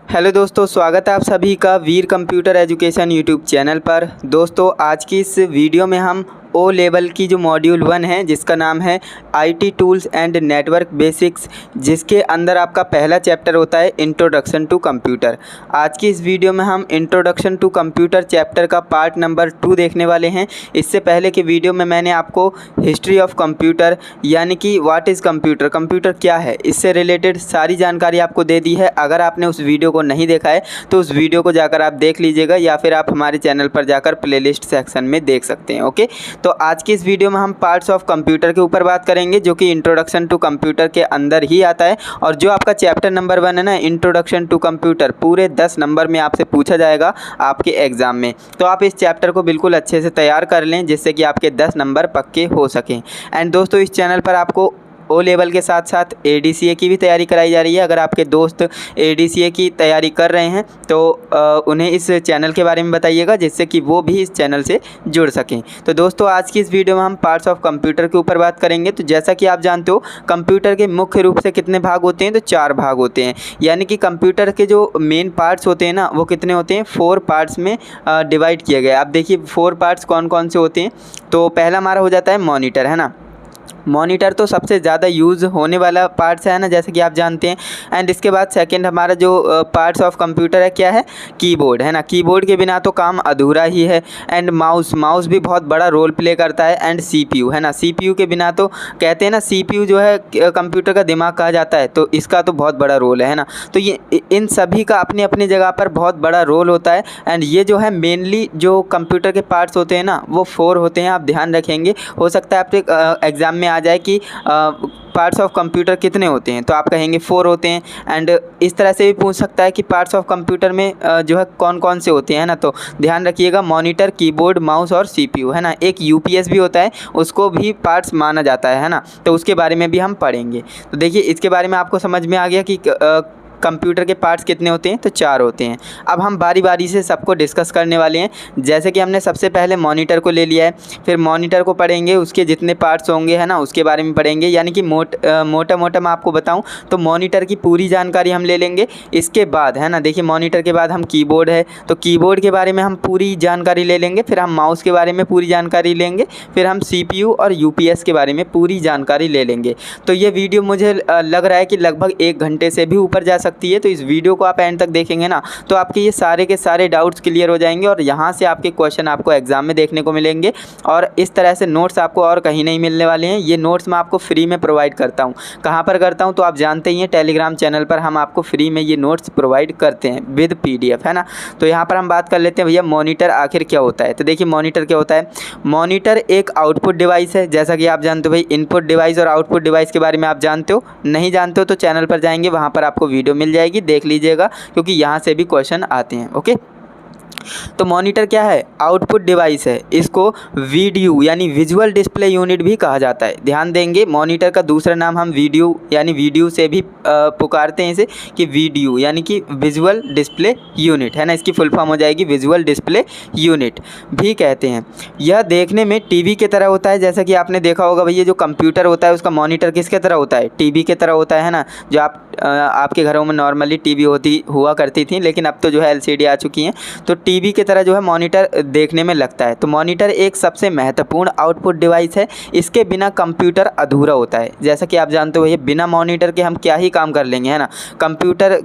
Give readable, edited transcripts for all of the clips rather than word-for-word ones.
Hello दोस्तों, स्वागत है आप सभी का वीर कंप्यूटर एजुकेशन यूट्यूब चैनल पर। दोस्तों आज की इस वीडियो में हम ओ लेवल की जो मॉड्यूल 1 है जिसका नाम है IT tools and network basics, जिसके अंदर आपका पहला चैप्टर होता है इंट्रोडक्शन टू कंप्यूटर। आज की इस वीडियो में हम इंट्रोडक्शन टू कंप्यूटर चैप्टर का पार्ट नंबर 2 देखने वाले हैं। इससे पहले के वीडियो में मैंने आपको हिस्ट्री ऑफ कंप्यूटर यानी कि व्हाट इज़ कंप्यूटर, कंप्यूटर क्या है, इससे रिलेटेड सारी जानकारी आपको दे दी है। अगर आपने उस वीडियो को नहीं देखा है तो उस वीडियो को जाकर आप देख लीजिएगा या फिर आप हमारे चैनल पर जाकर प्लेलिस्ट सेक्शन में देख सकते हैं। ओके, तो आज की इस वीडियो में हम पार्ट्स ऑफ कंप्यूटर के ऊपर बात करेंगे जो कि इंट्रोडक्शन टू कंप्यूटर के अंदर ही आता है। और जो आपका चैप्टर नंबर 1 है ना, इंट्रोडक्शन टू कंप्यूटर, पूरे 10 नंबर में आपसे पूछा जाएगा आपके एग्ज़ाम में। तो आप इस चैप्टर को बिल्कुल अच्छे से तैयार कर लें जिससे कि आपके 10 नंबर पक्के हो सकें। एंड दोस्तों इस चैनल पर आपको ओ लेवल के साथ साथ एडीसीए की भी तैयारी कराई जा रही है। अगर आपके दोस्त एडीसीए की तैयारी कर रहे हैं तो उन्हें इस चैनल के बारे में बताइएगा जिससे कि वो भी इस चैनल से जुड़ सकें। तो दोस्तों आज की इस वीडियो में हम पार्ट्स ऑफ कंप्यूटर के ऊपर बात करेंगे। तो जैसा कि आप जानते हो कंप्यूटर के मुख्य रूप से कितने भाग होते हैं, तो 4 भाग होते हैं। यानी कि कंप्यूटर के जो मेन पार्ट्स होते हैं ना वो कितने होते हैं, 4 पार्ट्स में डिवाइड किया गया है। अब देखिए 4 पार्ट्स कौन कौन से होते हैं। तो पहला हमारा हो जाता है मॉनिटर, है ना। मॉनिटर तो सबसे ज़्यादा यूज़ होने वाला पार्ट्स है ना, जैसे कि आप जानते हैं। एंड इसके बाद सेकंड हमारा जो पार्ट्स ऑफ कंप्यूटर है क्या है, कीबोर्ड, है ना। कीबोर्ड के बिना तो काम अधूरा ही है। एंड माउस भी बहुत बड़ा रोल प्ले करता है। एंड सीपीयू, है ना। सीपीयू के बिना तो कहते हैं ना, सीपीयू जो है कंप्यूटर का दिमाग कहा जाता है, तो इसका तो बहुत बड़ा रोल है ना। तो ये इन सभी का अपनी अपनी जगह पर बहुत बड़ा रोल होता है। एंड ये जो है मेनली जो कंप्यूटर के पार्ट्स होते हैं ना वो 4 होते हैं। आप ध्यान रखेंगे, हो सकता है आपके एग्ज़ाम में आ जाए कि पार्ट्स ऑफ कंप्यूटर कितने होते हैं, तो आप कहेंगे 4 होते हैं। एंड इस तरह से भी पूछ सकता है कि पार्ट्स ऑफ कंप्यूटर में जो है कौन कौन से होते हैं, ना। तो ध्यान रखिएगा, मॉनिटर, कीबोर्ड, माउस और सीपीयू, है ना। एक यूपीएस भी होता है, उसको भी पार्ट्स माना जाता है ना। तो उसके बारे में भी हम पढ़ेंगे। तो देखिए इसके बारे में आपको समझ में आ गया कि कंप्यूटर के पार्ट्स कितने होते हैं, तो 4 होते हैं। अब हम बारी बारी से सबको डिस्कस करने वाले हैं। जैसे कि हमने सबसे पहले मॉनिटर को ले लिया है, फिर मॉनिटर को पढ़ेंगे, उसके जितने पार्ट्स होंगे, है ना, उसके बारे में पढ़ेंगे। यानी कि मोटा मोटा मैं आपको बताऊं तो मॉनिटर की पूरी जानकारी हम ले लेंगे। इसके बाद, है ना, देखिए मॉनिटर के बाद हम कीबोर्ड है तो कीबोर्ड के बारे में हम पूरी जानकारी ले लेंगे। फिर हम माउस के बारे में पूरी जानकारी लेंगे। फिर हम सीपीयू और यूपीएस के बारे में पूरी जानकारी ले लेंगे। तो ये वीडियो मुझे लग रहा है कि लगभग 1 घंटे से भी ऊपर जा सकती है। तो इस वीडियो को आप एंड तक देखेंगे ना तो आपके ये सारे के सारे डाउट्स क्लियर हो जाएंगे और यहाँ से आपके क्वेश्चन आपको एग्जाम में देखने को मिलेंगे। और इस तरह से नोट्स आपको और कहीं नहीं मिलने वाले हैं। ये नोट्स मैं आपको फ्री में प्रोवाइड करता हूँ। कहाँ पर करता हूँ तो आप जानते ही हैं, टेलीग्राम चैनल पर हम आपको फ्री में ये नोट्स प्रोवाइड करते हैं विद PDF, है ना। तो यहाँ पर हम बात कर लेते हैं भैया मॉनिटर आखिर क्या होता है। तो देखिए मॉनिटर क्या होता है। मॉनिटर एक आउटपुट डिवाइस है। जैसा कि आप जानते हो भाई, इनपुट डिवाइस और आउटपुट डिवाइस के बारे में आप जानते हो, नहीं जानते हो तो चैनल पर जाएंगे, वहाँ पर आपको वीडियो मिल जाएगी, देख लीजिएगा, क्योंकि यहाँ से भी क्वेश्चन आते हैं। ओके, तो मॉनिटर क्या है, आउटपुट डिवाइस है। इसको वीडीयू यानी विजुअल डिस्प्ले यूनिट भी कहा जाता है। ध्यान देंगे, मॉनिटर का दूसरा नाम हम वीडियो यानी वीडियो से भी पुकारते हैं इसे, कि वीडीयू यानी कि विजुअल डिस्प्ले यूनिट, है ना। इसकी फुल फॉर्म हो जाएगी विजुअल डिस्प्ले यूनिट भी कहते हैं। यह देखने में टीवी की तरह होता है। जैसा कि आपने देखा होगा भैया, जो कंप्यूटर होता है उसका मॉनिटर किसके तरह होता है, टीवी की तरह होता है ना। जो आपके घरों में नॉर्मली टीवी हुआ करती थी, लेकिन अब तो जो है LCD आ चुकी हैं। तो टीवी की तरह जो है मॉनिटर देखने में लगता है। तो मॉनिटर एक सबसे महत्वपूर्ण आउटपुट डिवाइस है। इसके बिना कंप्यूटर अधूरा होता है। जैसा कि आप जानते हो ये बिना मॉनिटर के हम क्या ही काम कर लेंगे, है ना। कंप्यूटर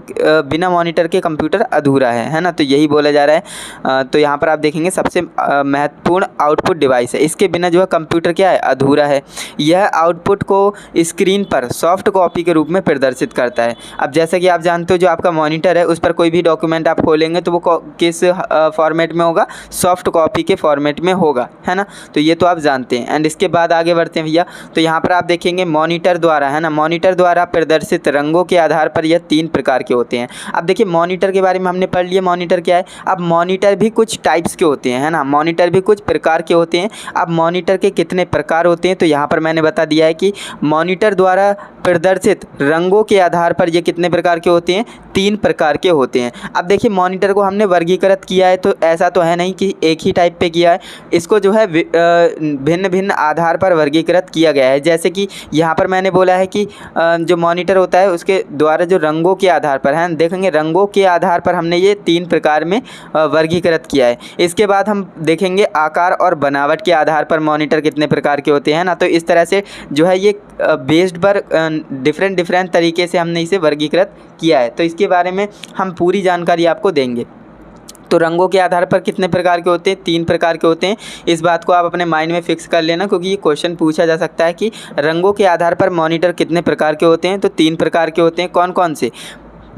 बिना मॉनिटर के कंप्यूटर अधूरा है ना। तो यही बोला जा रहा है। तो यहाँ पर आप देखेंगे सबसे महत्वपूर्ण आउटपुट डिवाइस है। इसके बिना जो है कंप्यूटर क्या है, अधूरा है। यह आउटपुट को स्क्रीन पर सॉफ्ट कॉपी के रूप में प्रदर्शित करता है। अब जैसा कि आप जानते हो जो आपका मॉनिटर है उस पर कोई भी डॉक्यूमेंट आप खोलेंगे तो वो किस फॉर्मेट में होगा, सॉफ्ट कॉपी के फॉर्मेट में होगा, है ना। तो ये तो आप जानते हैं। एंड इसके बाद आगे बढ़ते हैं भैया। तो यहाँ पर आप देखेंगे मॉनिटर द्वारा, है ना, मॉनिटर द्वारा प्रदर्शित रंगों के आधार पर यह 3 प्रकार के होते हैं। अब देखिए मॉनिटर के बारे में हमने पढ़ लिया, मॉनिटर क्या है। अब मॉनिटर भी कुछ टाइप्स के होते हैं, है ना। मॉनिटर भी कुछ प्रकार के होते हैं। अब मॉनिटर के कितने प्रकार होते हैं तो यहाँ पर मैंने बता दिया है कि मॉनिटर द्वारा प्रदर्शित रंगों के आधार पर ये कितने प्रकार के होते हैं, 3 प्रकार के होते हैं। अब देखिए मॉनिटर को हमने वर्गीकृत किया है, तो ऐसा तो है नहीं कि एक ही टाइप पे किया है। इसको जो है भिन्न भिन्न आधार पर वर्गीकृत किया गया है। जैसे कि यहाँ पर मैंने बोला है कि जो मॉनिटर होता है उसके द्वारा जो रंगों के आधार पर है, देखेंगे रंगों के आधार पर हमने ये 3 प्रकार में वर्गीकृत किया है। इसके बाद हम देखेंगे आकार और बनावट के आधार पर मॉनिटर कितने प्रकार के होते हैं ना। तो इस तरह से जो है ये बेस्ड पर डिफरेंट तरीके से हमने इसे वर्गीकृत किया है। तो इसके बारे में हम पूरी जानकारी आपको देंगे। तो रंगों के आधार पर कितने प्रकार के होते हैं? 3 प्रकार के होते हैं। इस बात को आप अपने माइंड में फिक्स कर लेना, क्योंकि ये क्वेश्चन पूछा जा सकता है कि रंगों के आधार पर मॉनिटर कितने प्रकार के होते हैं। तो 3 प्रकार के होते हैं। कौन कौन से?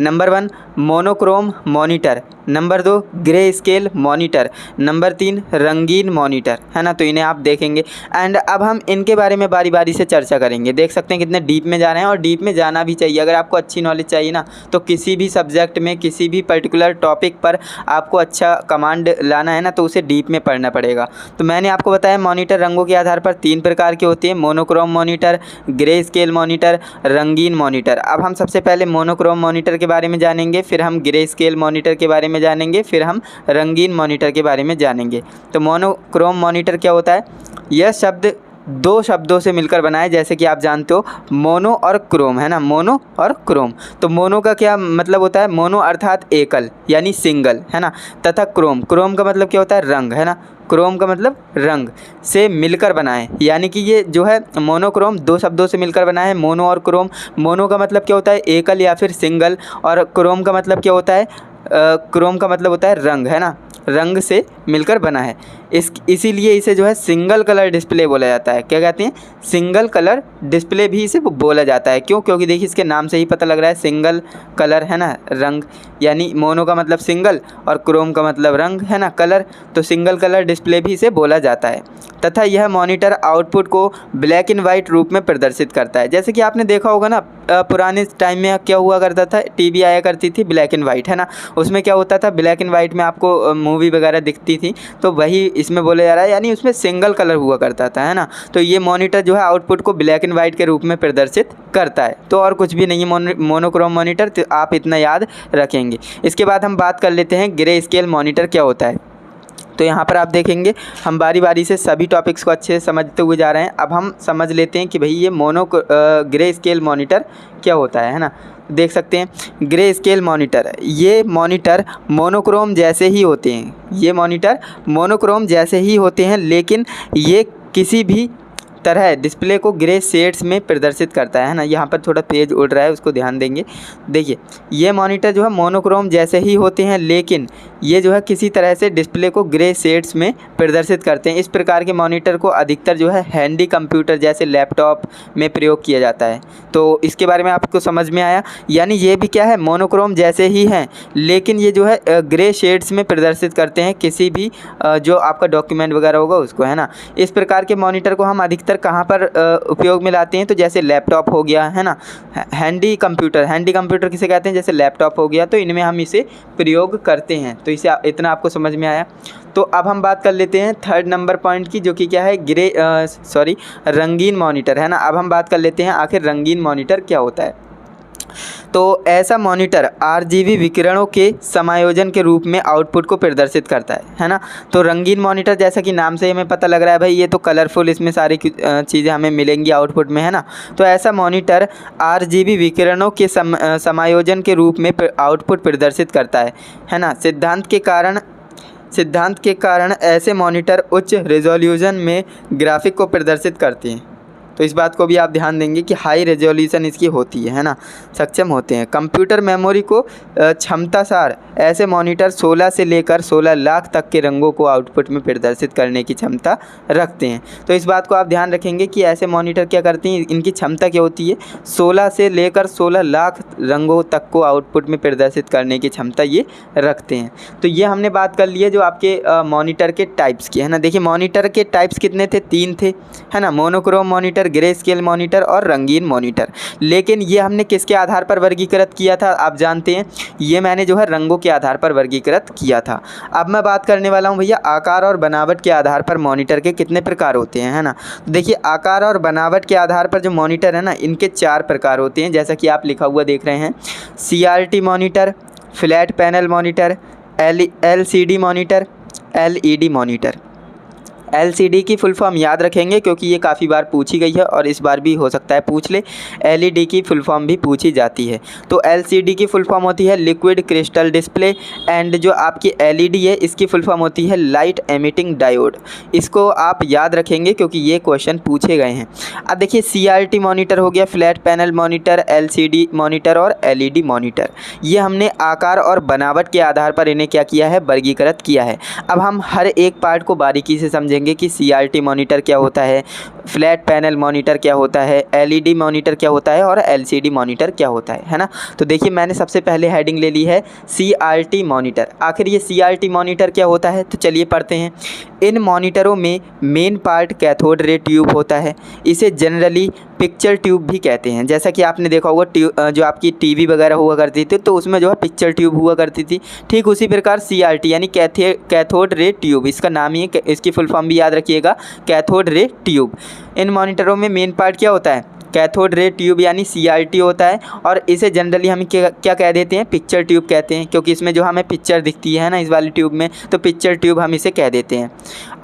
Number 1 monochrome monitor, number 2 grey scale monitor, number 3 रंगीन मॉनिटर, है ना। तो इन्हें आप देखेंगे एंड अब हम इनके बारे में बारी बारी से चर्चा करेंगे। देख सकते हैं कितने डीप में जा रहे हैं, और डीप में जाना भी चाहिए। अगर आपको अच्छी नॉलेज चाहिए ना, तो किसी भी सब्जेक्ट में किसी भी पर्टिकुलर टॉपिक पर आपको अच्छा कमांड लाना है ना, तो उसे डीप में पढ़ना पड़ेगा। तो मैंने आपको बताया मॉनिटर रंगों के आधार पर 3 प्रकार के होते हैं, monochrome monitor, grey scale monitor, रंगीन मॉनिटर। अब हम सबसे पहले मोनोक्रोम मॉनिटर के बारे में जानेंगे, फिर हम ग्रे स्केल मॉनिटर के बारे में जानेंगे, फिर हम रंगीन मॉनिटर के बारे में जानेंगे। तो मोनोक्रोम मॉनिटर क्या होता है? यह शब्द 2 शब्दों से मिलकर बना है। जैसे कि आप जानते हो मोनो और क्रोम, है ना, मोनो और क्रोम। तो मोनो का क्या मतलब होता है? मोनो अर्थात एकल यानी सिंगल, है ना, तथा क्रोम, क्रोम का मतलब क्या होता है? रंग, है ना। क्रोम का मतलब रंग से मिलकर बना है, यानी कि ये जो है मोनोक्रोम 2 शब्दों से मिलकर बना है, मोनो और क्रोम। मोनो का मतलब क्या होता है? एकल या फिर सिंगल, और क्रोम का मतलब क्या होता है? क्रोम का मतलब होता है रंग, है ना, रंग से मिलकर बना है। इसीलिए इसे जो है सिंगल कलर डिस्प्ले बोला जाता है। क्या कहते हैं? सिंगल कलर डिस्प्ले भी इसे बोला जाता है। क्यों? क्योंकि देखिए इसके नाम से ही पता लग रहा है सिंगल कलर, है ना, रंग, यानी मोनो का मतलब सिंगल और क्रोम का मतलब रंग, है ना, कलर। तो सिंगल कलर डिस्प्ले भी इसे बोला जाता है। तथा यह मॉनिटर आउटपुट को ब्लैक एंड वाइट रूप में प्रदर्शित करता है। जैसे कि आपने देखा होगा ना, पुराने टाइम में क्या हुआ करता था, टीवी आया करती थी ब्लैक एंड वाइट, है ना। उसमें क्या होता था? ब्लैक एंड वाइट में आपको मूवी वगैरह दिखती थी। तो वही इसमें बोला जा रहा है, यानी उसमें सिंगल कलर हुआ करता था, है ना। तो ये मॉनिटर जो है आउटपुट को ब्लैक एंड वाइट के रूप में प्रदर्शित करता है। तो और कुछ भी नहीं है मोनोक्रोम मॉनिटर, तो आप इतना याद रखेंगे। इसके बाद हम बात कर लेते हैं ग्रे स्केल मॉनिटर क्या होता है। तो यहाँ पर आप देखेंगे हम बारी बारी से सभी टॉपिक्स को अच्छे से समझते हुए जा रहे हैं। अब हम समझ लेते हैं कि भाई ये ग्रे स्केल मॉनिटर क्या होता है ना। देख सकते हैं ग्रे स्केल मॉनिटर, ये मॉनिटर मोनोक्रोम जैसे ही होते हैं, ये मॉनिटर मोनोक्रोम जैसे ही होते हैं, लेकिन ये किसी भी तरह डिस्प्ले को ग्रे शेड्स में प्रदर्शित करता है ना। यहाँ पर थोड़ा पेज उड़ रहा है, उसको ध्यान देंगे। देखिए ये मॉनिटर जो है मोनोक्रोम जैसे ही होते हैं, लेकिन ये जो है किसी तरह से डिस्प्ले को ग्रे शेड्स में प्रदर्शित करते हैं। इस प्रकार के मॉनिटर को अधिकतर जो है हैंडी कंप्यूटर जैसे लैपटॉप में प्रयोग किया जाता है। तो इसके बारे में आपको समझ में आया, यानी ये भी क्या है? मोनोक्रोम जैसे ही हैं, लेकिन ये जो है ग्रे शेड्स में प्रदर्शित करते हैं किसी भी जो आपका डॉक्यूमेंट वगैरह होगा उसको, है ना। इस प्रकार के मॉनिटर को हम अधिकतर कहाँ पर उपयोग में लाते हैं? तो जैसे लैपटॉप हो गया, है ना, हैंडी कंप्यूटर किसे कहते हैं? जैसे लैपटॉप हो गया, तो इनमें हम इसे प्रयोग करते हैं। तो इसे इतना आपको समझ में आया। तो अब हम बात कर लेते हैं 3rd नंबर पॉइंट की, जो कि क्या है? रंगीन मॉनिटर, है ना। अब हम बात कर लेते हैं आखिर रंगीन मॉनिटर क्या होता है। तो ऐसा मॉनिटर RGB विकिरणों के समायोजन के रूप में आउटपुट को प्रदर्शित करता है ना। तो रंगीन मॉनिटर, जैसा कि नाम से हमें पता लग रहा है भाई, ये तो कलरफुल, इसमें सारी चीज़ें हमें मिलेंगी आउटपुट में, है ना। तो ऐसा मॉनिटर RGB विकिरणों के समायोजन के रूप में आउटपुट प्रदर्शित करता है ना। सिद्धांत के कारण ऐसे मॉनिटर उच्च रेजोल्यूशन में ग्राफिक को प्रदर्शित करते हैं। तो इस बात को भी आप ध्यान देंगे कि हाई रेजोल्यूशन इसकी होती है ना, सक्षम होते हैं। कंप्यूटर मेमोरी को क्षमतासार ऐसे मॉनिटर 16 से लेकर 16 लाख तक के रंगों को आउटपुट में प्रदर्शित करने की क्षमता रखते हैं। तो इस बात को आप ध्यान रखेंगे कि ऐसे मॉनिटर क्या करती हैं, इनकी क्षमता क्या होती है? 16 से लेकर 16 लाख रंगों तक को आउटपुट में प्रदर्शित करने की क्षमता ये रखते हैं। तो ये हमने बात कर ली है जो आपके मॉनिटर के टाइप्स की, है ना। देखिए मॉनिटर के टाइप्स कितने थे? 3 थे, है ना। Monochrome monitor, grey scale monitor और रंगीन मॉनिटर। लेकिन ये हमने किसके आधार पर वर्गीकृत किया था? आप जानते हैं, ये मैंने जो है रंगों के आधार पर वर्गीकृत किया था। अब मैं बात करने वाला हूँ भैया आकार और बनावट के आधार पर मॉनिटर के कितने प्रकार होते हैं, है ना। तो देखिए आकार और बनावट के आधार पर जो मॉनिटर है ना, इनके 4 प्रकार होते हैं, जैसा कि आप लिखा हुआ देख रहे हैं। CRT monitor, flat panel monitor, LCD monitor, LED monitor. LCD की फुल फॉर्म याद रखेंगे क्योंकि ये काफ़ी बार पूछी गई है और इस बार भी हो सकता है पूछ ले। LED की फुल फॉर्म भी पूछी जाती है। तो LCD की फुल फॉर्म होती है लिक्विड क्रिस्टल डिस्प्ले, एंड जो आपकी LED है इसकी फुल फॉर्म होती है लाइट एमिटिंग डायोड। इसको आप याद रखेंगे क्योंकि ये क्वेश्चन पूछे गए हैं। अब देखिए CRT मॉनिटर हो गया, flat panel monitor, LCD monitor और LED मॉनिटर। ये हमने आकार और बनावट के आधार पर इन्हें क्या किया है, वर्गीकृत किया है। अब हम हर एक पार्ट को बारीकी से समझेंगे कि CRT मॉनिटर क्या होता है, फ्लैट पैनल मॉनिटर क्या होता है, LED मॉनिटर क्या होता है और LCD मॉनिटर क्या होता है ना। तो देखिए मैंने सबसे पहले हेडिंग ले ली है CRT मॉनिटर। आखिर ये CRT मॉनिटर क्या होता है, तो चलिए पढ़ते हैं। इन मॉनिटरों में main part cathode ray tube होता है। इसे जनरली पिक्चर ट्यूब भी कहते हैं। जैसा कि आपने देखा होगा जो आपकी टीवी वगैरह हुआ करती थी तो उसमें जो है पिक्चर ट्यूब हुआ करती थी, ठीक उसी प्रकार CRT यानी कैथोड रे ट्यूब, इसका नाम ही है, इसकी फुल फॉर्म भी याद रखिएगा, कैथोड रे ट्यूब। इन मॉनिटरों में मेन पार्ट क्या होता है, कैथोड रे ट्यूब यानी CRT होता है, और इसे जनरली हम क्या कह देते हैं, पिक्चर ट्यूब कहते हैं, क्योंकि इसमें जो हमें पिक्चर दिखती है ना इस वाली ट्यूब में, तो पिक्चर ट्यूब हम इसे कह देते हैं।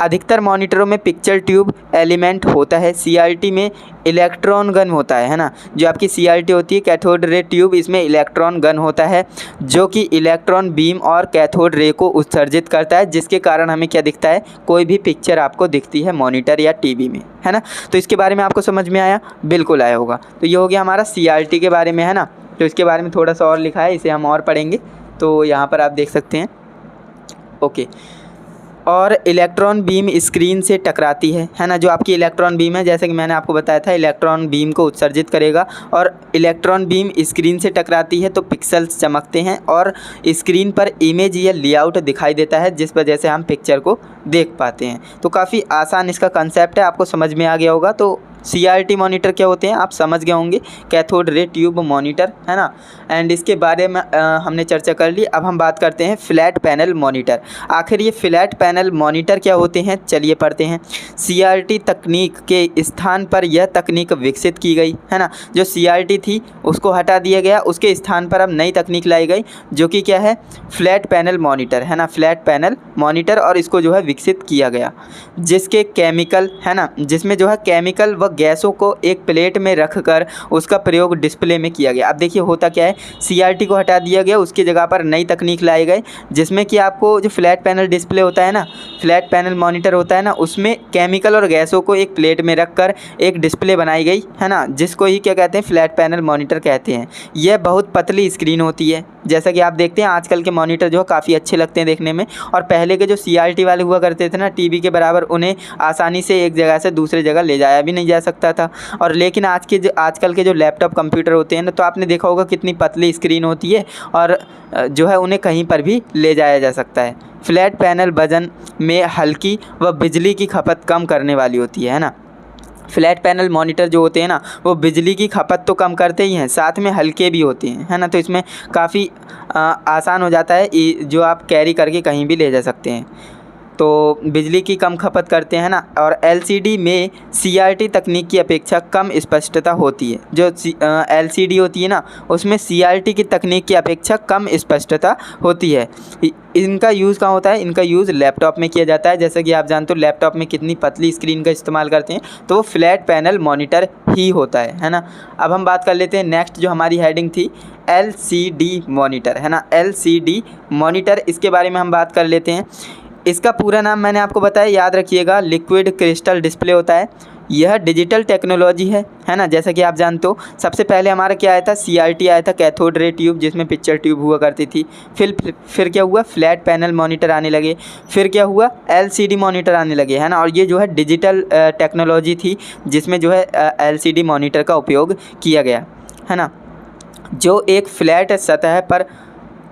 अधिकतर मॉनिटरों में पिक्चर ट्यूब एलिमेंट होता है। CRT में इलेक्ट्रॉन गन होता है ना। जो आपकी CRT होती है कैथोड रे ट्यूब, इसमें इलेक्ट्रॉन गन होता है जो कि इलेक्ट्रॉन बीम और कैथोड रे को उत्सर्जित करता है, जिसके कारण हमें क्या दिखता है, कोई भी पिक्चर आपको दिखती है मॉनिटर या टीवी में, है ना। तो इसके बारे में आपको समझ में आया, बिल्कुल आया होगा। तो ये हो गया हमारा CRT के बारे में, है ना। तो इसके बारे में थोड़ा सा और लिखा है, इसे हम और पढ़ेंगे। तो यहाँ पर आप देख सकते हैं, ओके। और इलेक्ट्रॉन बीम स्क्रीन से टकराती है ना। जो आपकी इलेक्ट्रॉन बीम है, जैसे कि मैंने आपको बताया था, इलेक्ट्रॉन बीम को उत्सर्जित करेगा और इलेक्ट्रॉन बीम स्क्रीन से टकराती है तो पिक्सेल्स चमकते हैं और स्क्रीन पर इमेज या लेआउट दिखाई देता है, जिस वजह से हम पिक्चर को देख पाते हैं। तो काफ़ी आसान इसका कंसेप्ट है, आपको समझ में आ गया होगा। तो CRT मॉनिटर क्या होते हैं आप समझ गए होंगे, कैथोड रे ट्यूब मॉनिटर, है ना। एंड इसके बारे में हमने चर्चा कर ली। अब हम बात करते हैं फ्लैट पैनल मॉनिटर। आखिर ये फ्लैट पैनल मॉनिटर क्या होते हैं, चलिए पढ़ते हैं। CRT तकनीक के स्थान पर यह तकनीक विकसित की गई, है ना। जो CRT थी उसको हटा दिया गया, उसके स्थान पर अब नई तकनीक लाई गई जो कि क्या है, फ्लैट पैनल मॉनिटर, है ना, फ्लैट पैनल मॉनिटर। और इसको जो है विकसित किया गया, जिसके केमिकल, है ना, जिसमें जो है केमिकल व गैसों को एक प्लेट में रखकर उसका प्रयोग डिस्प्ले में किया गया। अब देखिए होता क्या है, CRT को हटा दिया गया, उसकी जगह पर नई तकनीक लाई गई, जिसमें कि आपको जो फ्लैट पैनल डिस्प्ले होता है ना, फ्लैट पैनल मॉनिटर होता है ना, उसमें केमिकल और गैसों को एक प्लेट में रखकर एक डिस्प्ले बनाई गई, है ना, जिसको ही क्या कहते हैं, फ्लैट पैनल मॉनिटर कहते हैं। यह बहुत पतली स्क्रीन होती है, जैसा कि आप देखते हैं आजकल के मॉनिटर जो काफ़ी अच्छे लगते हैं देखने में, और पहले के जो CRT वाले हुआ करते थे ना टीवी के बराबर, उन्हें आसानी से एक जगह से दूसरी जगह ले जाया भी नहीं जा सकता था। और लेकिन आजकल के जो लैपटॉप कंप्यूटर होते हैं ना, तो आपने देखा होगा कितनी पतली स्क्रीन होती है और जो है उन्हें कहीं पर भी ले जाया जा सकता है। फ्लैट पैनल वजन में हल्की व बिजली की खपत कम करने वाली होती है ना। फ्लैट पैनल मॉनिटर जो होते हैं ना, वो बिजली की खपत तो कम करते ही हैं, साथ में हल्के भी होते हैं, है ना। तो इसमें काफ़ी आसान हो जाता है, जो आप कैरी करके कहीं भी ले जा सकते हैं। तो बिजली की कम खपत करते हैं ना। और LCD में CRT तकनीक की अपेक्षा कम स्पष्टता होती है। जो LCD होती है ना, उसमें CRT की तकनीक की अपेक्षा कम स्पष्टता होती है। इनका यूज़ कहाँ होता है, इनका यूज़ लैपटॉप में किया जाता है। जैसा कि आप जानते हो लैपटॉप में कितनी पतली स्क्रीन का इस्तेमाल करते हैं, तो वो फ्लैट पैनल मॉनिटर ही होता है ना। अब हम बात कर लेते हैं नेक्स्ट, जो हमारी हेडिंग थी LCD मॉनिटर, है ना, LCD मॉनिटर। इसके बारे में हम बात कर लेते हैं। इसका पूरा नाम मैंने आपको बताया, याद रखिएगा, लिक्विड क्रिस्टल डिस्प्ले होता है। यह डिजिटल टेक्नोलॉजी है ना। जैसा कि आप जानते हो सबसे पहले हमारा क्या आया था, CRT आया था, कैथोड रे ट्यूब, जिसमें पिक्चर ट्यूब हुआ करती थी। फिर क्या हुआ, फ्लैट पैनल मॉनिटर आने लगे। फिर क्या हुआ, LCD मॉनिटर आने लगे, है ना। और ये जो है डिजिटल टेक्नोलॉजी थी, जिसमें जो है LCD मॉनिटर का उपयोग किया गया, है ना, जो एक फ्लैट सतह पर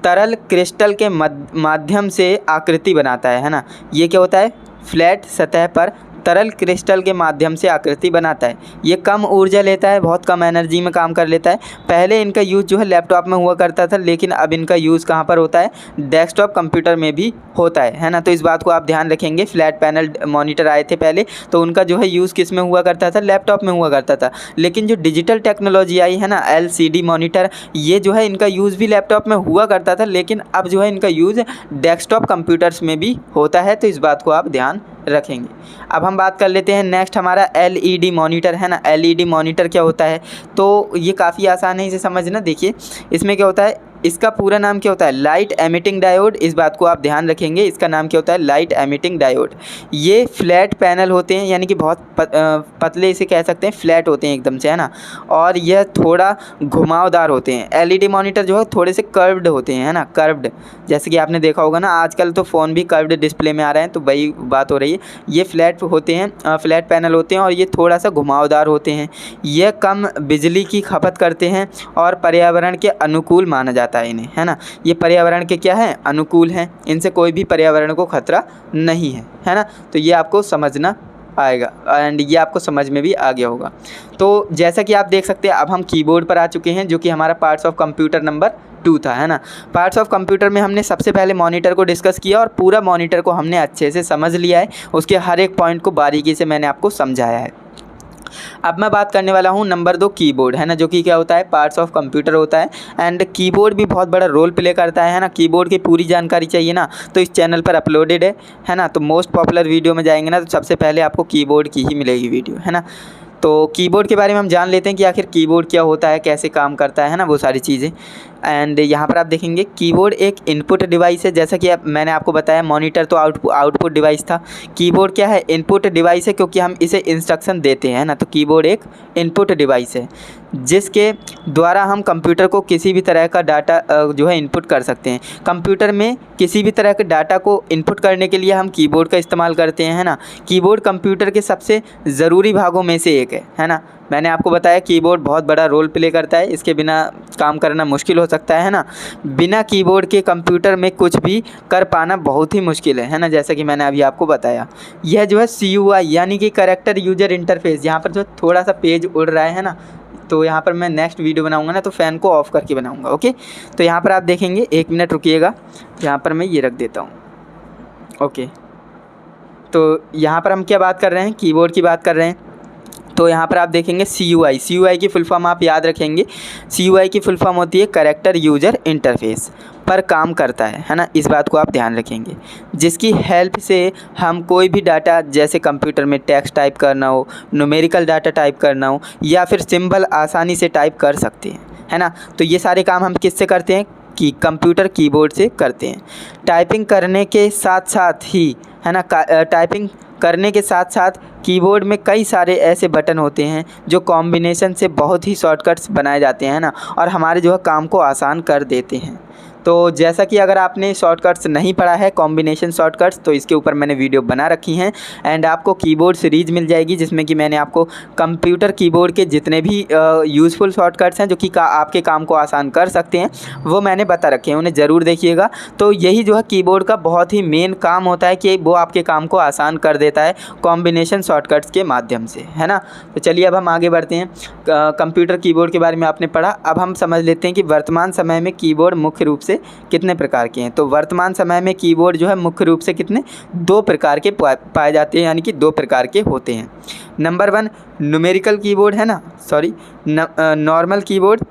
तरल क्रिस्टल के माध्यम से आकृति बनाता है ना। ये क्या होता है, फ्लैट सतह पर तरल क्रिस्टल के माध्यम से आकृति बनाता है। ये कम ऊर्जा लेता है, बहुत कम एनर्जी में काम कर लेता है। पहले इनका यूज़ जो है लैपटॉप में हुआ करता था, लेकिन अब इनका यूज़ कहाँ पर होता है, डेस्कटॉप कंप्यूटर में भी होता है ना। तो इस बात को आप ध्यान रखेंगे। फ्लैट पैनल मॉनिटर आए थे पहले, तो उनका जो है यूज़ किस में हुआ करता था, लैपटॉप में हुआ करता था। लेकिन जो डिजिटल टेक्नोलॉजी आई है ना, LCD मॉनिटर, ये जो है इनका यूज़ भी लैपटॉप में हुआ करता था, लेकिन अब जो है इनका यूज़ डेस्कटॉप कंप्यूटर्स में भी होता है। तो इस बात को आप ध्यान रखेंगे। अब हम बात कर लेते हैं नेक्स्ट हमारा LED मॉनिटर है ना। LED मॉनिटर क्या होता है, तो ये काफ़ी आसान है इसे समझना। देखिए इसमें क्या होता है, इसका पूरा नाम क्या होता है, लाइट एमिटिंग डायोड। इस बात को आप ध्यान रखेंगे, इसका नाम क्या होता है, लाइट एमिटिंग डायोड। ये फ्लैट पैनल होते हैं, यानी कि बहुत पतले इसे कह सकते हैं, फ्लैट होते हैं एकदम से, है ना। और यह थोड़ा घुमावदार होते हैं। LED मॉनिटर जो है थोड़े से कर्व्ड होते हैं, है ना, कर्व्ड। जैसे कि आपने देखा होगा ना, आजकल तो फ़ोन भी कर्व्ड डिस्प्ले में आ रहे हैं, तो वही बात हो रही है। ये फ्लैट होते हैं, फ्लैट पैनल होते हैं, और ये थोड़ा सा घुमावदार होते हैं। यह कम बिजली की खपत करते हैं और पर्यावरण के अनुकूल माना जाता है इन्हें, है ना। ये पर्यावरण के क्या है, अनुकूल हैं। इनसे कोई भी पर्यावरण को खतरा नहीं है ना। तो ये आपको समझना आएगा एंड ये आपको समझ में भी आ गया होगा। तो जैसा कि आप देख सकते हैं, अब हम कीबोर्ड पर आ चुके हैं, जो कि हमारा पार्ट्स ऑफ कंप्यूटर नंबर 2 था, है ना। पार्ट्स ऑफ कंप्यूटर में हमने सबसे पहले मॉनिटर को डिस्कस किया और पूरा मॉनिटर को हमने अच्छे से समझ लिया है। उसके हर एक पॉइंट को बारीकी से मैंने आपको समझाया है। अब मैं बात करने वाला हूँ नंबर 2 कीबोर्ड, है ना, जो कि क्या होता है, पार्ट्स ऑफ कंप्यूटर होता है। एंड कीबोर्ड भी बहुत बड़ा रोल प्ले करता है ना। कीबोर्ड की पूरी जानकारी चाहिए ना, तो इस चैनल पर अपलोडेड है ना। तो मोस्ट पॉपुलर वीडियो में जाएंगे ना, तो सबसे पहले आपको कीबोर्ड की ही मिलेगी वीडियो, है ना। तो कीबोर्ड के बारे में हम जान लेते हैं कि आखिर कीबोर्ड क्या होता है, कैसे काम करता है ना, वो सारी चीज़ें। एंड यहाँ पर आप देखेंगे कीबोर्ड एक इनपुट डिवाइस है। जैसा कि मैंने आपको बताया, मॉनिटर तो आउटपुट डिवाइस था। कीबोर्ड क्या है, इनपुट डिवाइस है, क्योंकि हम इसे इंस्ट्रक्शन देते हैं ना। तो कीबोर्ड एक इनपुट डिवाइस है, जिसके द्वारा हम कंप्यूटर को किसी भी तरह का डाटा जो है इनपुट कर सकते हैं। कंप्यूटर में किसी भी तरह के डाटा को इनपुट करने के लिए हम कीबोर्ड का इस्तेमाल करते हैं, है ना। कीबोर्ड कंप्यूटर के सबसे ज़रूरी भागों में से एक है ना। मैंने आपको बताया कीबोर्ड बहुत बड़ा रोल प्ले करता है, इसके बिना काम करना मुश्किल हो सकता है ना। बिना कीबोर्ड के कंप्यूटर में कुछ भी कर पाना बहुत ही मुश्किल है ना, जैसा कि मैंने अभी आपको बताया। यह जो है CUI यानी कि कैरेक्टर यूजर इंटरफेस, यहाँ पर जो थोड़ा सा पेज उड़ रहा है ना, तो यहाँ पर मैं नेक्स्ट वीडियो बनाऊंगा ना, तो फ़ैन को ऑफ़ करके बनाऊंगा, ओके। तो यहाँ पर आप देखेंगे, 1 मिनट रुकिएगा, यहाँ पर मैं ये रख देता हूँ, ओके। तो यहाँ पर हम क्या बात कर रहे हैं, कीबोर्ड की बात कर रहे हैं। तो यहाँ पर आप देखेंगे CUI की फुल फॉर्म आप याद रखेंगे। CUI की फुल फॉर्म होती है कैरेक्टर यूजर इंटरफेस, पर काम करता है ना। इस बात को आप ध्यान रखेंगे, जिसकी हेल्प से हम कोई भी डाटा, जैसे कंप्यूटर में टेक्स्ट टाइप करना हो, न्यूमेरिकल डाटा टाइप करना हो, या फिर सिंबल आसानी से टाइप कर सकते हैं, है ना। तो ये सारे काम हम किससे करते हैं, कि कंप्यूटर कीबोर्ड से करते हैं। टाइपिंग करने के साथ साथ ही, है ना, टाइपिंग करने के साथ साथ कीबोर्ड में कई सारे ऐसे बटन होते हैं जो कॉम्बिनेशन से बहुत ही शॉर्टकट्स बनाए जाते हैं ना, और हमारे जो है काम को आसान कर देते हैं। तो जैसा कि अगर आपने शॉर्टकट्स नहीं पढ़ा है, कॉम्बिनेशन शॉर्टकट्स, तो इसके ऊपर मैंने वीडियो बना रखी हैं। एंड आपको कीबोर्ड सीरीज़ मिल जाएगी, जिसमें कि मैंने आपको कंप्यूटर कीबोर्ड के जितने भी यूज़फुल शॉर्टकट्स हैं जो कि आपके काम को आसान कर सकते हैं, वो मैंने बता रखे हैं, उन्हें ज़रूर देखिएगा। तो यही जो है कीबोर्ड का बहुत ही मेन काम होता है कि वो आपके काम को आसान कर देता है कॉम्बिनेशन शॉर्टकट्स के माध्यम से, है ना। तो चलिए अब हम आगे बढ़ते हैं। कंप्यूटर कीबोर्ड के बारे में आपने पढ़ा, अब हम समझ लेते हैं कि वर्तमान समय में कीबोर्ड मुख्य रूप से कितने प्रकार के हैं। तो वर्तमान समय में कीबोर्ड जो है मुख्य रूप से कितने, 2 प्रकार के पाए जाते हैं, यानी कि 2 प्रकार के होते हैं। नंबर 1 न्यूमेरिकल कीबोर्ड, है ना, सॉरी नॉर्मल कीबोर्ड।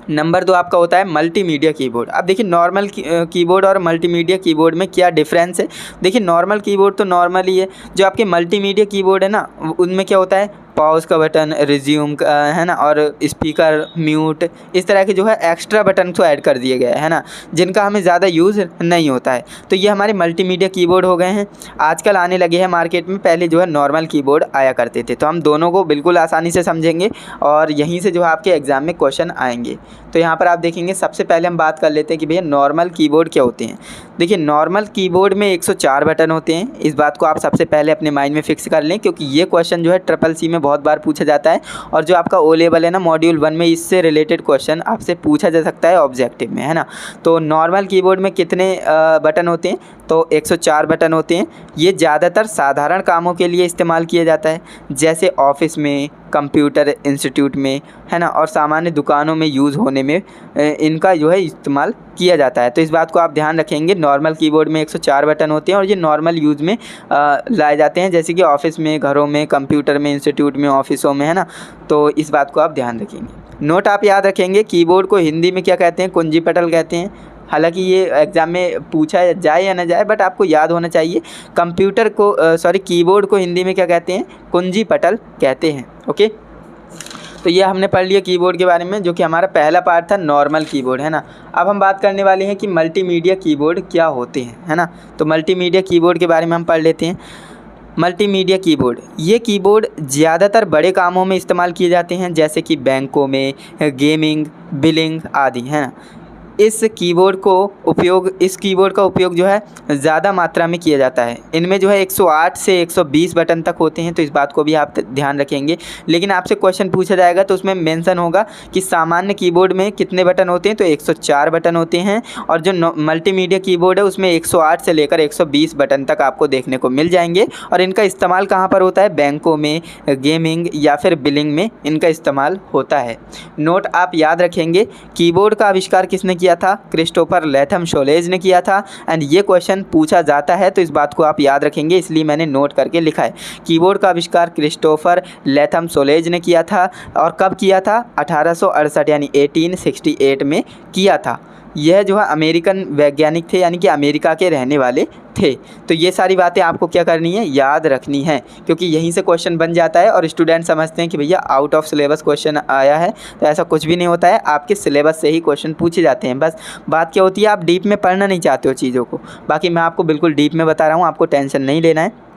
नंबर 2 आपका होता है मल्टीमीडिया कीबोर्ड। अब देखिए नॉर्मल कीबोर्ड और मल्टीमीडिया कीबोर्ड में क्या डिफरेंस है। देखिए नॉर्मल कीबोर्ड तो नॉर्मल ही है, जो आपके मल्टीमीडिया कीबोर्ड है ना, उनमें क्या होता है, पॉज का बटन, रिज्यूम का, है ना, और स्पीकर, म्यूट, इस तरह के जो है एक्स्ट्रा बटन को ऐड कर दिए गए हैं ना, जिनका हमें ज़्यादा यूज़ नहीं होता है। तो ये हमारे मल्टीमीडिया कीबोर्ड हो गए हैं, आजकल आने लगे हैं मार्केट में। पहले जो है नॉर्मल कीबोर्ड आया करते थे। तो हम दोनों को बिल्कुल आसानी से समझेंगे और यहीं से जो है आपके एग्ज़ाम में क्वेश्चन आएंगे। तो यहाँ पर आप देखेंगे सबसे पहले हम बात कर लेते हैं कि भैया नॉर्मल कीबोर्ड क्या होते हैं। देखिए नॉर्मल कीबोर्ड में 104 बटन होते हैं। इस बात को आप सबसे पहले अपने माइंड में फिक्स कर लें, क्योंकि ये क्वेश्चन जो है CCC में बहुत बार पूछा जाता है, और जो आपका ओ लेवल है ना मॉड्यूल 1 में इससे रिलेटेड क्वेश्चन आपसे पूछा जा सकता है ऑब्जेक्टिव में, है ना। तो नॉर्मल कीबोर्ड में कितने बटन होते हैं, तो 104 बटन होते हैं। ये ज़्यादातर साधारण कामों के लिए इस्तेमाल किया जाता है, जैसे ऑफिस में, कंप्यूटर इंस्टीट्यूट में, है ना, और सामान्य दुकानों में यूज़ होने में इनका जो है इस्तेमाल किया जाता है। तो इस बात को आप ध्यान रखेंगे, नॉर्मल कीबोर्ड में 104 बटन होते हैं और ये नॉर्मल यूज़ में लाए जाते हैं, जैसे कि ऑफिस में, घरों में, कंप्यूटर में, इंस्टीट्यूट में, ऑफिसों में, है ना। तो इस बात को आप ध्यान रखेंगे। नोट आप याद रखेंगे, कीबोर्ड को हिंदी में क्या कहते हैं, कुंजी पटल कहते हैं। हालांकि ये एग्ज़ाम में पूछा जाए या ना जाए, बट आपको याद होना चाहिए। कंप्यूटर को कीबोर्ड को हिंदी में क्या कहते हैं, कुंजी पटल कहते हैं। ओके, तो ये हमने पढ़ लिया कीबोर्ड के बारे में, जो कि हमारा पहला पार्ट था नॉर्मल कीबोर्ड, है ना। अब हम बात करने वाले हैं कि मल्टीमीडिया कीबोर्ड क्या होते हैं, है ना। तो मल्टीमीडिया कीबोर्ड के बारे में हम पढ़ लेते हैं। मल्टीमीडिया कीबोर्ड, ये कीबोर्ड ज़्यादातर बड़े कामों में इस्तेमाल किए जाते हैं, जैसे कि बैंकों में, गेमिंग, बिलिंग आदि, है ना। इस कीबोर्ड का उपयोग जो है ज़्यादा मात्रा में किया जाता है। इनमें जो है 108 से 120 बटन तक होते हैं, तो इस बात को भी आप ध्यान रखेंगे। लेकिन आपसे क्वेश्चन पूछा जाएगा तो उसमें मेंशन होगा कि सामान्य कीबोर्ड में कितने बटन होते हैं, तो 104 बटन होते हैं, और जो मल्टीमीडिया कीबोर्ड है उसमें 108 से लेकर 120 बटन तक आपको देखने को मिल जाएंगे। और इनका इस्तेमाल कहाँ पर होता है, बैंकों में, गेमिंग या फिर बिलिंग में इनका इस्तेमाल होता है। नोट आप याद रखेंगे, कीबोर्ड का आविष्कार किसने किया था, क्रिस्टोफर लैथम शोलेज ने किया था। एंड ये क्वेश्चन पूछा जाता है, तो इस बात को आप याद रखेंगे, इसलिए मैंने नोट करके लिखा है। कीबोर्ड का आविष्कार क्रिस्टोफर लैथम शोलेज ने किया था, और कब किया था, 1868 यानी 1868 में किया था। यह जो है अमेरिकन वैज्ञानिक थे, यानी कि अमेरिका के रहने वाले थे। तो ये सारी बातें आपको क्या करनी है, याद रखनी है, क्योंकि यहीं से क्वेश्चन बन जाता है और स्टूडेंट समझते हैं कि भैया आउट ऑफ सिलेबस क्वेश्चन आया है। तो ऐसा कुछ भी नहीं होता है, आपके सिलेबस से ही क्वेश्चन पूछे जाते हैं। बस बात क्या होती है, आप डीप में पढ़ना नहीं चाहते हो चीज़ों को। बाकी मैं आपको बिल्कुल डीप में बता रहा हूँ, आपको टेंशन नहीं लेना है।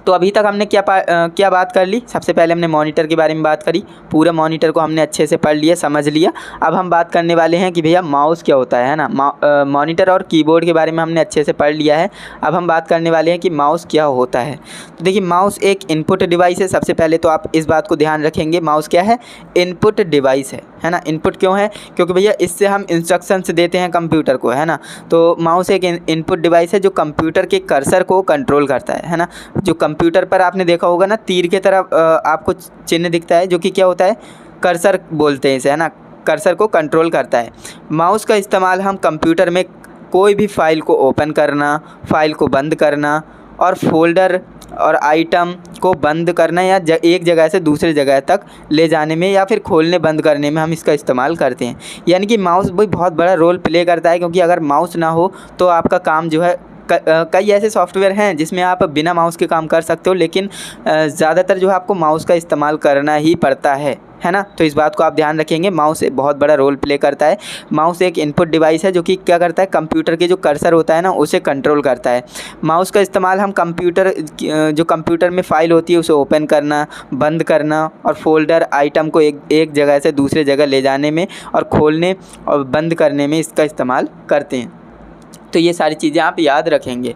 तो अभी तक हमने क्या बात कर ली, सबसे पहले हमने मॉनिटर के बारे में बात करी। पूरे मॉनिटर को हमने अच्छे से पढ़ लिया, समझ लिया। अब हम बात करने वाले हैं कि भैया माउस क्या होता है ना। मॉनिटर और कीबोर्ड के बारे में हमने अच्छे से पढ़ लिया है। अब हम बात करने वाले हैं कि माउस क्या होता है। तो देखिए, माउस एक इनपुट डिवाइस है। सबसे पहले तो आप इस बात को ध्यान रखेंगे, माउस क्या है, इनपुट डिवाइस है ना। इनपुट क्यों है, क्योंकि भैया इससे हम इंस्ट्रक्शंस देते हैं कंप्यूटर को, है ना। तो माउस एक इनपुट डिवाइस है जो कंप्यूटर के कर्सर को कंट्रोल करता है ना। जो कंप्यूटर पर आपने देखा होगा ना, तीर के तरफ आपको चिन्ह दिखता है, जो कि क्या होता है, कर्सर बोलते हैं इसे, है ना। कर्सर को कंट्रोल करता है। माउस का इस्तेमाल हम कंप्यूटर में कोई भी फाइल को ओपन करना, फाइल को बंद करना, और फोल्डर और आइटम को बंद करना, या एक जगह से दूसरी जगह तक ले जाने में, या फिर खोलने बंद करने में हम इसका इस्तेमाल करते हैं। यानी कि माउस भी बहुत बड़ा रोल प्ले करता है, क्योंकि अगर माउस ना हो तो आपका काम जो है, कई ऐसे सॉफ्टवेयर हैं जिसमें आप बिना माउस के काम कर सकते हो, लेकिन ज़्यादातर जो है आपको माउस का इस्तेमाल करना ही पड़ता है ना। तो इस बात को आप ध्यान रखेंगे, माउस एक बहुत बड़ा रोल प्ले करता है। माउस एक इनपुट डिवाइस है जो कि क्या करता है, कंप्यूटर के जो कर्सर होता है ना, उसे कंट्रोल करता है। माउस का इस्तेमाल हम जो कंप्यूटर में फ़ाइल होती है उसे ओपन करना, बंद करना, और फोल्डर आइटम को एक जगह से दूसरे जगह ले जाने में, और खोलने और बंद करने में इसका इस्तेमाल करते हैं। तो ये सारी चीज़ें आप याद रखेंगे।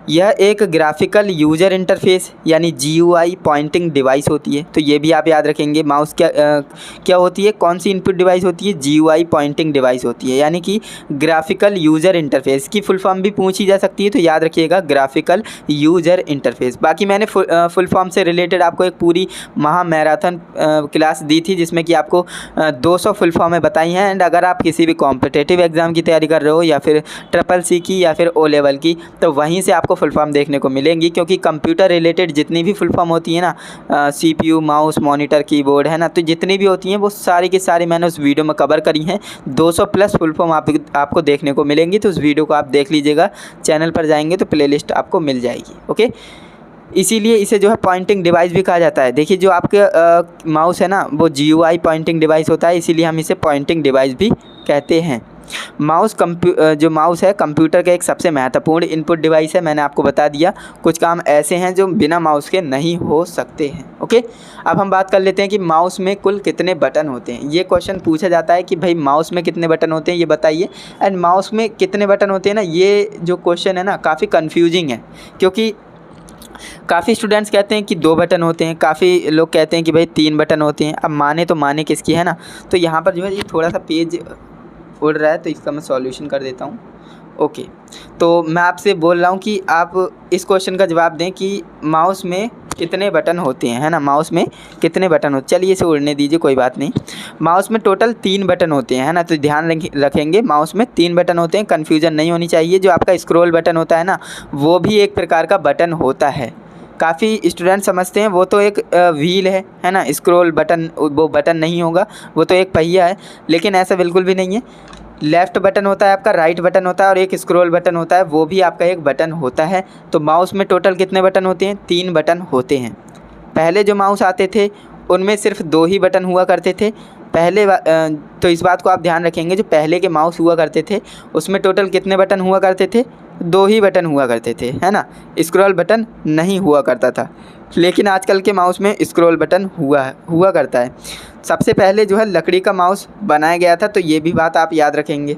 यह एक ग्राफिकल यूज़र इंटरफेस यानी GUI पॉइंटिंग डिवाइस होती है। तो ये भी आप याद रखेंगे। माउस क्या होती है, कौन सी इनपुट डिवाइस होती है, GUI पॉइंटिंग डिवाइस होती है, यानी कि ग्राफिकल यूज़र इंटरफेस की फुल फॉर्म भी पूछी जा सकती है, तो याद रखिएगा ग्राफिकल यूज़र इंटरफेस। बाकी मैंने फुल फॉर्म से रिलेटेड आपको एक पूरी मैराथन क्लास दी थी, जिसमें कि आपको 200 फुल फॉर्में बताई हैं। एंड अगर आप किसी भी कॉम्पिटिटिव एग्ज़ाम की तैयारी कर रहे हो, या फिर CCC की, या फिर O लेवल की, तो वहीं से आपको फुल फॉर्म देखने को मिलेंगी। क्योंकि कंप्यूटर रिलेटेड जितनी भी फुल फॉर्म होती है ना, CPU, माउस, मॉनिटर, कीबोर्ड, है ना, तो जितनी भी होती हैं वो सारी की सारी मैंने उस वीडियो में कवर करी हैं। 200 प्लस फुल फॉर्म आपको देखने को मिलेंगी। तो उस वीडियो को आप देख लीजिएगा, चैनल पर जाएंगे तो प्लेलिस्ट आपको मिल जाएगी। ओके, इसीलिए इसे जो है पॉइंटिंग डिवाइस भी कहा जाता है। देखिए, जो आपके माउस है ना, वो GUI पॉइंटिंग डिवाइस होता है, इसीलिए हम इसे पॉइंटिंग डिवाइस भी कहते हैं। जो माउस है कंप्यूटर का एक सबसे महत्वपूर्ण इनपुट डिवाइस है। मैंने आपको बता दिया कुछ काम ऐसे हैं जो बिना माउस के नहीं हो सकते हैं। ओके, अब हम बात कर लेते हैं कि माउस में कुल कितने बटन होते हैं। ये क्वेश्चन पूछा जाता है कि भाई माउस में कितने बटन होते हैं ये बताइए। एंड माउस में कितने बटन होते हैं ना, ये जो क्वेश्चन है ना काफ़ी कन्फ्यूजिंग है, क्योंकि काफ़ी स्टूडेंट्स कहते हैं कि 2 बटन होते हैं, काफ़ी लोग कहते हैं कि भाई 3 बटन होते हैं। अब माने तो माने किसकी, है ना। तो यहाँ पर जो है ये थोड़ा सा पेज उड़ रहा है तो इसका मैं सॉल्यूशन कर देता हूँ। ओके, तो मैं आपसे बोल रहा हूँ कि आप इस क्वेश्चन का जवाब दें कि माउस में कितने बटन होते हैं, है ना। माउस में कितने बटन होते, चलिए इसे उड़ने दीजिए, कोई बात नहीं। माउस में टोटल 3 बटन होते हैं, है ना। तो ध्यान रखेंगे माउस में 3 बटन होते हैं, कन्फ्यूज़न नहीं होनी चाहिए। जो आपका स्क्रॉल बटन होता है ना, वो भी एक प्रकार का बटन होता है। काफ़ी स्टूडेंट समझते हैं वो तो एक व्हील है ना। स्क्रॉल बटन वो बटन नहीं होगा, वो तो एक पहिया है, लेकिन ऐसा बिल्कुल भी नहीं है। लेफ़्ट बटन होता है आपका, राइट बटन होता है और एक स्क्रॉल बटन होता है, वो भी आपका एक बटन होता है। तो माउस में टोटल कितने बटन होते हैं? 3 बटन होते हैं। पहले जो माउस आते थे उनमें सिर्फ 2 ही बटन हुआ करते थे। तो इस बात को आप ध्यान रखेंगे, जो पहले के माउस हुआ करते थे उसमें टोटल कितने बटन हुआ करते थे? 2 ही बटन हुआ करते थे, है ना। स्क्रॉल बटन नहीं हुआ करता था। लेकिन आजकल के माउस में स्क्रॉल बटन हुआ करता है। सबसे पहले जो है लकड़ी का माउस बनाया गया था, तो ये भी बात आप याद रखेंगे।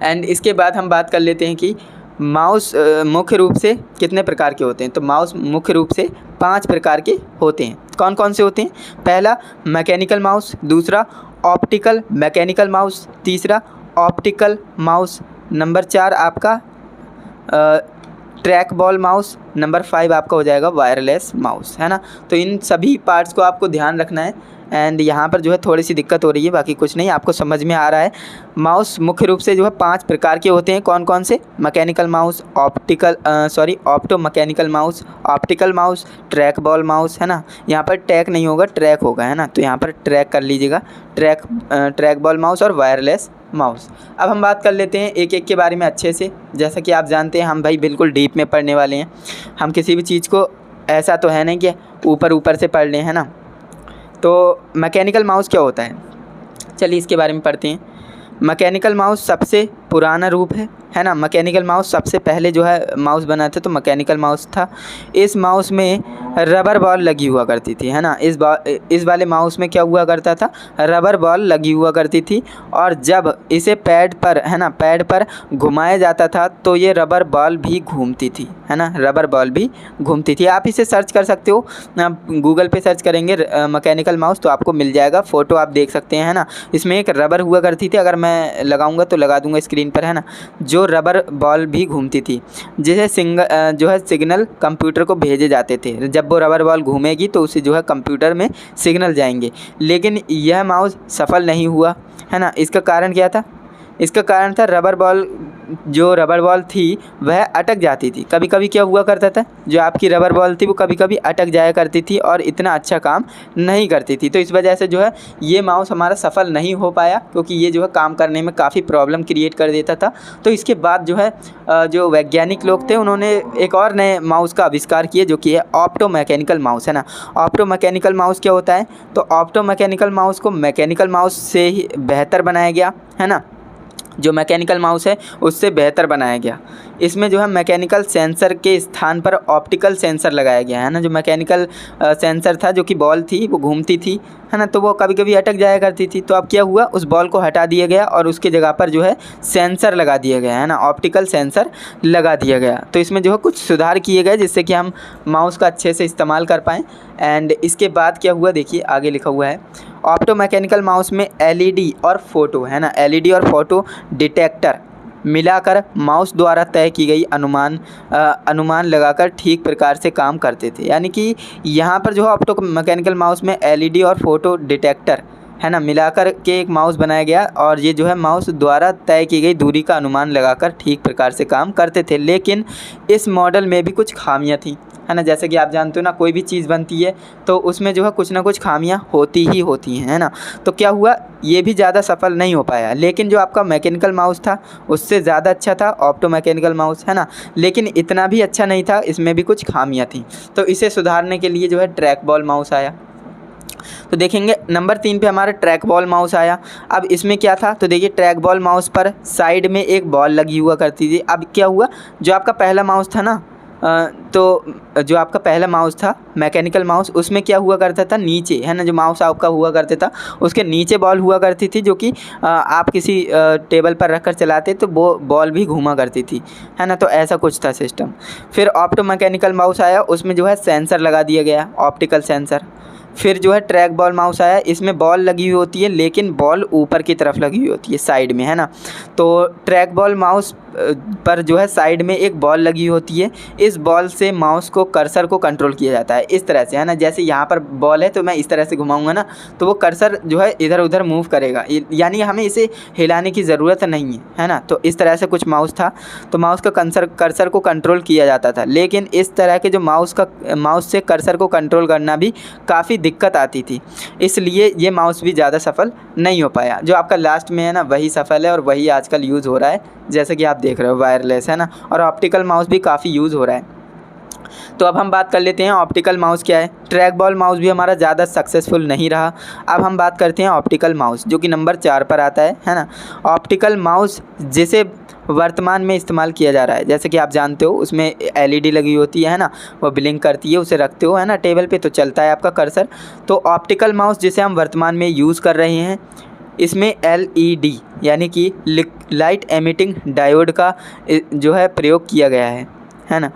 एंड इसके बाद हम बात कर लेते हैं कि माउस मुख्य रूप से कितने प्रकार के होते हैं। तो माउस मुख्य रूप से 5 प्रकार के होते हैं। कौन कौन से होते हैं? पहला मैकेनिकल माउस, दूसरा ऑप्टिकल मैकेनिकल माउस, तीसरा ऑप्टिकल माउस, नंबर 4 आपका ट्रैक बॉल माउस, नंबर 5 आपका हो जाएगा वायरलेस माउस, है ना। तो इन सभी पार्ट्स को आपको ध्यान रखना है। एंड यहाँ पर जो है थोड़ी सी दिक्कत हो रही है, बाकी कुछ नहीं, आपको समझ में आ रहा है। माउस मुख्य रूप से जो है 5 प्रकार के होते हैं। कौन कौन से? Mechanical mouse, opto mechanical mouse, optical mouse, track ball mouse, है ना। यहाँ पर टैक नहीं होगा, ट्रैक होगा, है ना। तो यहाँ पर ट्रैक कर लीजिएगा, ट्रैक बॉल माउस और वायरलेस माउस। अब हम बात कर लेते हैं एक एक के बारे में अच्छे से। जैसा कि आप जानते हैं हम भाई बिल्कुल डीप में पढ़ने वाले हैं। हम किसी भी चीज़ को ऐसा तो है नहीं कि ऊपर से पढ़ लें, है ना। तो मैकेनिकल माउस क्या होता है, चलिए इसके बारे में पढ़ते हैं। मैकेनिकल माउस सबसे पुराना रूप है ना। मैकेनिकल माउस सबसे पहले जो है माउस बना था तो मैकेनिकल माउस था। इस माउस में रबर बॉल लगी हुआ करती थी, है ना। इस वाले माउस में क्या हुआ करता था? रबर बॉल लगी हुआ करती थी। और जब इसे पैड पर, है ना, पैड पर घुमाया जाता था तो ये रबर बॉल भी घूमती थी, है ना। रबर बॉल भी घूमती थी। आप इसे सर्च कर सकते हो, गूगल पे सर्च करेंगे मैकेनिकल माउस तो आपको मिल जाएगा, फ़ोटो आप देख सकते हैं, है ना। इसमें एक रबर हुआ करती थी, अगर मैं लगाऊंगा तो लगा दूंगा स्क्रीन पर, है ना, जो रबर बॉल भी घूमती थी, जिसे सिग्नल कंप्यूटर को भेजे जाते थे। जब वो रबर बॉल घूमेगी तो उसे जो है कंप्यूटर में सिग्नल जाएंगे। लेकिन यह माउस सफल नहीं हुआ, है ना। इसका कारण क्या था? इसका कारण था जो रबर बॉल थी वह अटक जाती थी। कभी कभी क्या हुआ करता था, जो आपकी रबर बॉल थी वो कभी कभी अटक जाया करती थी और इतना अच्छा काम नहीं करती थी। तो इस वजह से जो है ये माउस हमारा सफल नहीं हो पाया, क्योंकि ये जो है काम करने में काफ़ी प्रॉब्लम क्रिएट कर देता था। तो इसके बाद जो है जो वैज्ञानिक लोग थे उन्होंने एक और नए माउस का आविष्कार किया, जो कि है ऑप्टो मैकेनिकल माउस, है ना। ऑप्टो मैकेनिकल माउस क्या होता है? तो ऑप्टो मैकेनिकल माउस को मैकेनिकल माउस से ही बेहतर बनाया गया, है ना। जो मैकेनिकल माउस है उससे बेहतर बनाया गया। इसमें जो है मैकेनिकल सेंसर के स्थान पर ऑप्टिकल सेंसर लगाया गया, है ना। जो मैकेनिकल सेंसर था, जो कि बॉल थी वो घूमती थी, है ना, तो वो कभी कभी अटक जाया करती थी। तो अब क्या हुआ, उस बॉल को हटा दिया गया और उसके जगह पर जो है सेंसर लगा दिया गया, है ना, ऑप्टिकल सेंसर लगा दिया गया। तो इसमें जो है कुछ सुधार किए गए जिससे कि हम माउस का अच्छे से इस्तेमाल कर पाएँ। एंड इसके बाद क्या हुआ, देखिए आगे लिखा हुआ है, ऑप्टो मैकेनिकल माउस में एलईडी और फोटो, है ना, एलईडी और फोटो डिटेक्टर मिलाकर माउस द्वारा तय की गई अनुमान लगाकर ठीक प्रकार से काम करते थे। यानी कि यहाँ पर जो है ऑप्टो मैकेनिकल माउस में एलईडी और फोटो डिटेक्टर, है ना, मिलाकर के एक माउस बनाया गया और ये जो है माउस द्वारा तय की गई दूरी का अनुमान लगाकर ठीक प्रकार से काम करते थे। लेकिन इस मॉडल में भी कुछ खामियां थी, है ना। जैसे कि आप जानते हो ना, कोई भी चीज़ बनती है तो उसमें जो है कुछ ना कुछ खामियां होती ही होती हैं, है ना। तो क्या हुआ, ये भी ज़्यादा सफल नहीं हो पाया। लेकिन जो आपका मैकेनिकल माउस था उससे ज़्यादा अच्छा था ऑप्टो मैकेनिकल माउस, है ना। लेकिन इतना भी अच्छा नहीं था, इसमें भी कुछ खामियां थी। तो इसे सुधारने के लिए जो है ट्रैक बॉल माउस आया। तो देखेंगे नंबर 3 पे हमारा ट्रैक बॉल माउस आया। अब इसमें क्या था, तो देखिए ट्रैक बॉल माउस पर साइड में एक बॉल लगी हुआ करती थी। अब क्या हुआ, जो आपका पहला माउस था ना, तो जो आपका पहला माउस था मैकेनिकल माउस, उसमें क्या हुआ करता था, नीचे है ना, जो माउस आपका हुआ करता था उसके नीचे बॉल हुआ करती थी, जो कि आप किसी टेबल पर रखकर चलाते तो वो बॉल भी घूमा करती थी, है ना। तो ऐसा कुछ था सिस्टम। फिर ऑप्टो मैकेनिकल माउस आया, उसमें जो है सेंसर लगा दिया गया, ऑप्टिकल सेंसर। फिर जो है ट्रैक बॉल माउस आया, इसमें बॉल लगी हुई होती है लेकिन बॉल ऊपर की तरफ लगी हुई होती है, साइड में, है ना। तो ट्रैक बॉल माउस पर जो है साइड में एक बॉल लगी होती है। इस बॉल से माउस को कर्सर को कंट्रोल किया जाता है इस तरह से, है ना। जैसे यहाँ पर बॉल है तो मैं इस तरह से घुमाऊंगा ना, तो वो कर्सर जो है इधर उधर मूव करेगा, यानी हमें इसे हिलाने की ज़रूरत नहीं है ना। तो इस तरह से कुछ माउस था, तो माउस का कर्सर को कंट्रोल किया जाता था। लेकिन इस तरह के जो माउस से कर्सर को कंट्रोल करना भी काफ़ी दिक्कत आती थी, इसलिए ये माउस भी ज़्यादा सफल नहीं हो पाया। जो आपका लास्ट में है ना वही सफल है और वही आजकल यूज़ हो रहा है, जैसे कि आप देख रहे हो वायरलेस, है ना। और ऑप्टिकल माउस भी काफ़ी यूज़ हो रहा है। तो अब हम बात कर लेते हैं ऑप्टिकल माउस क्या है। ट्रैक बॉल माउस भी हमारा ज़्यादा सक्सेसफुल नहीं रहा। अब हम बात करते हैं ऑप्टिकल माउस, जो कि नंबर 4 पर आता है ना। ऑप्टिकल माउस जिसे वर्तमान में इस्तेमाल किया जा रहा है, जैसे कि आप जानते हो उसमें LED लगी होती है ना, वो ब्लिंक करती है, उसे रखते हो है ना टेबल पे तो चलता है आपका कर्सर। तो ऑप्टिकल माउस जिसे हम वर्तमान में यूज़ कर रहे हैं, इसमें LED यानी कि लाइट एमिटिंग डायोड का जो है प्रयोग किया गया है ना।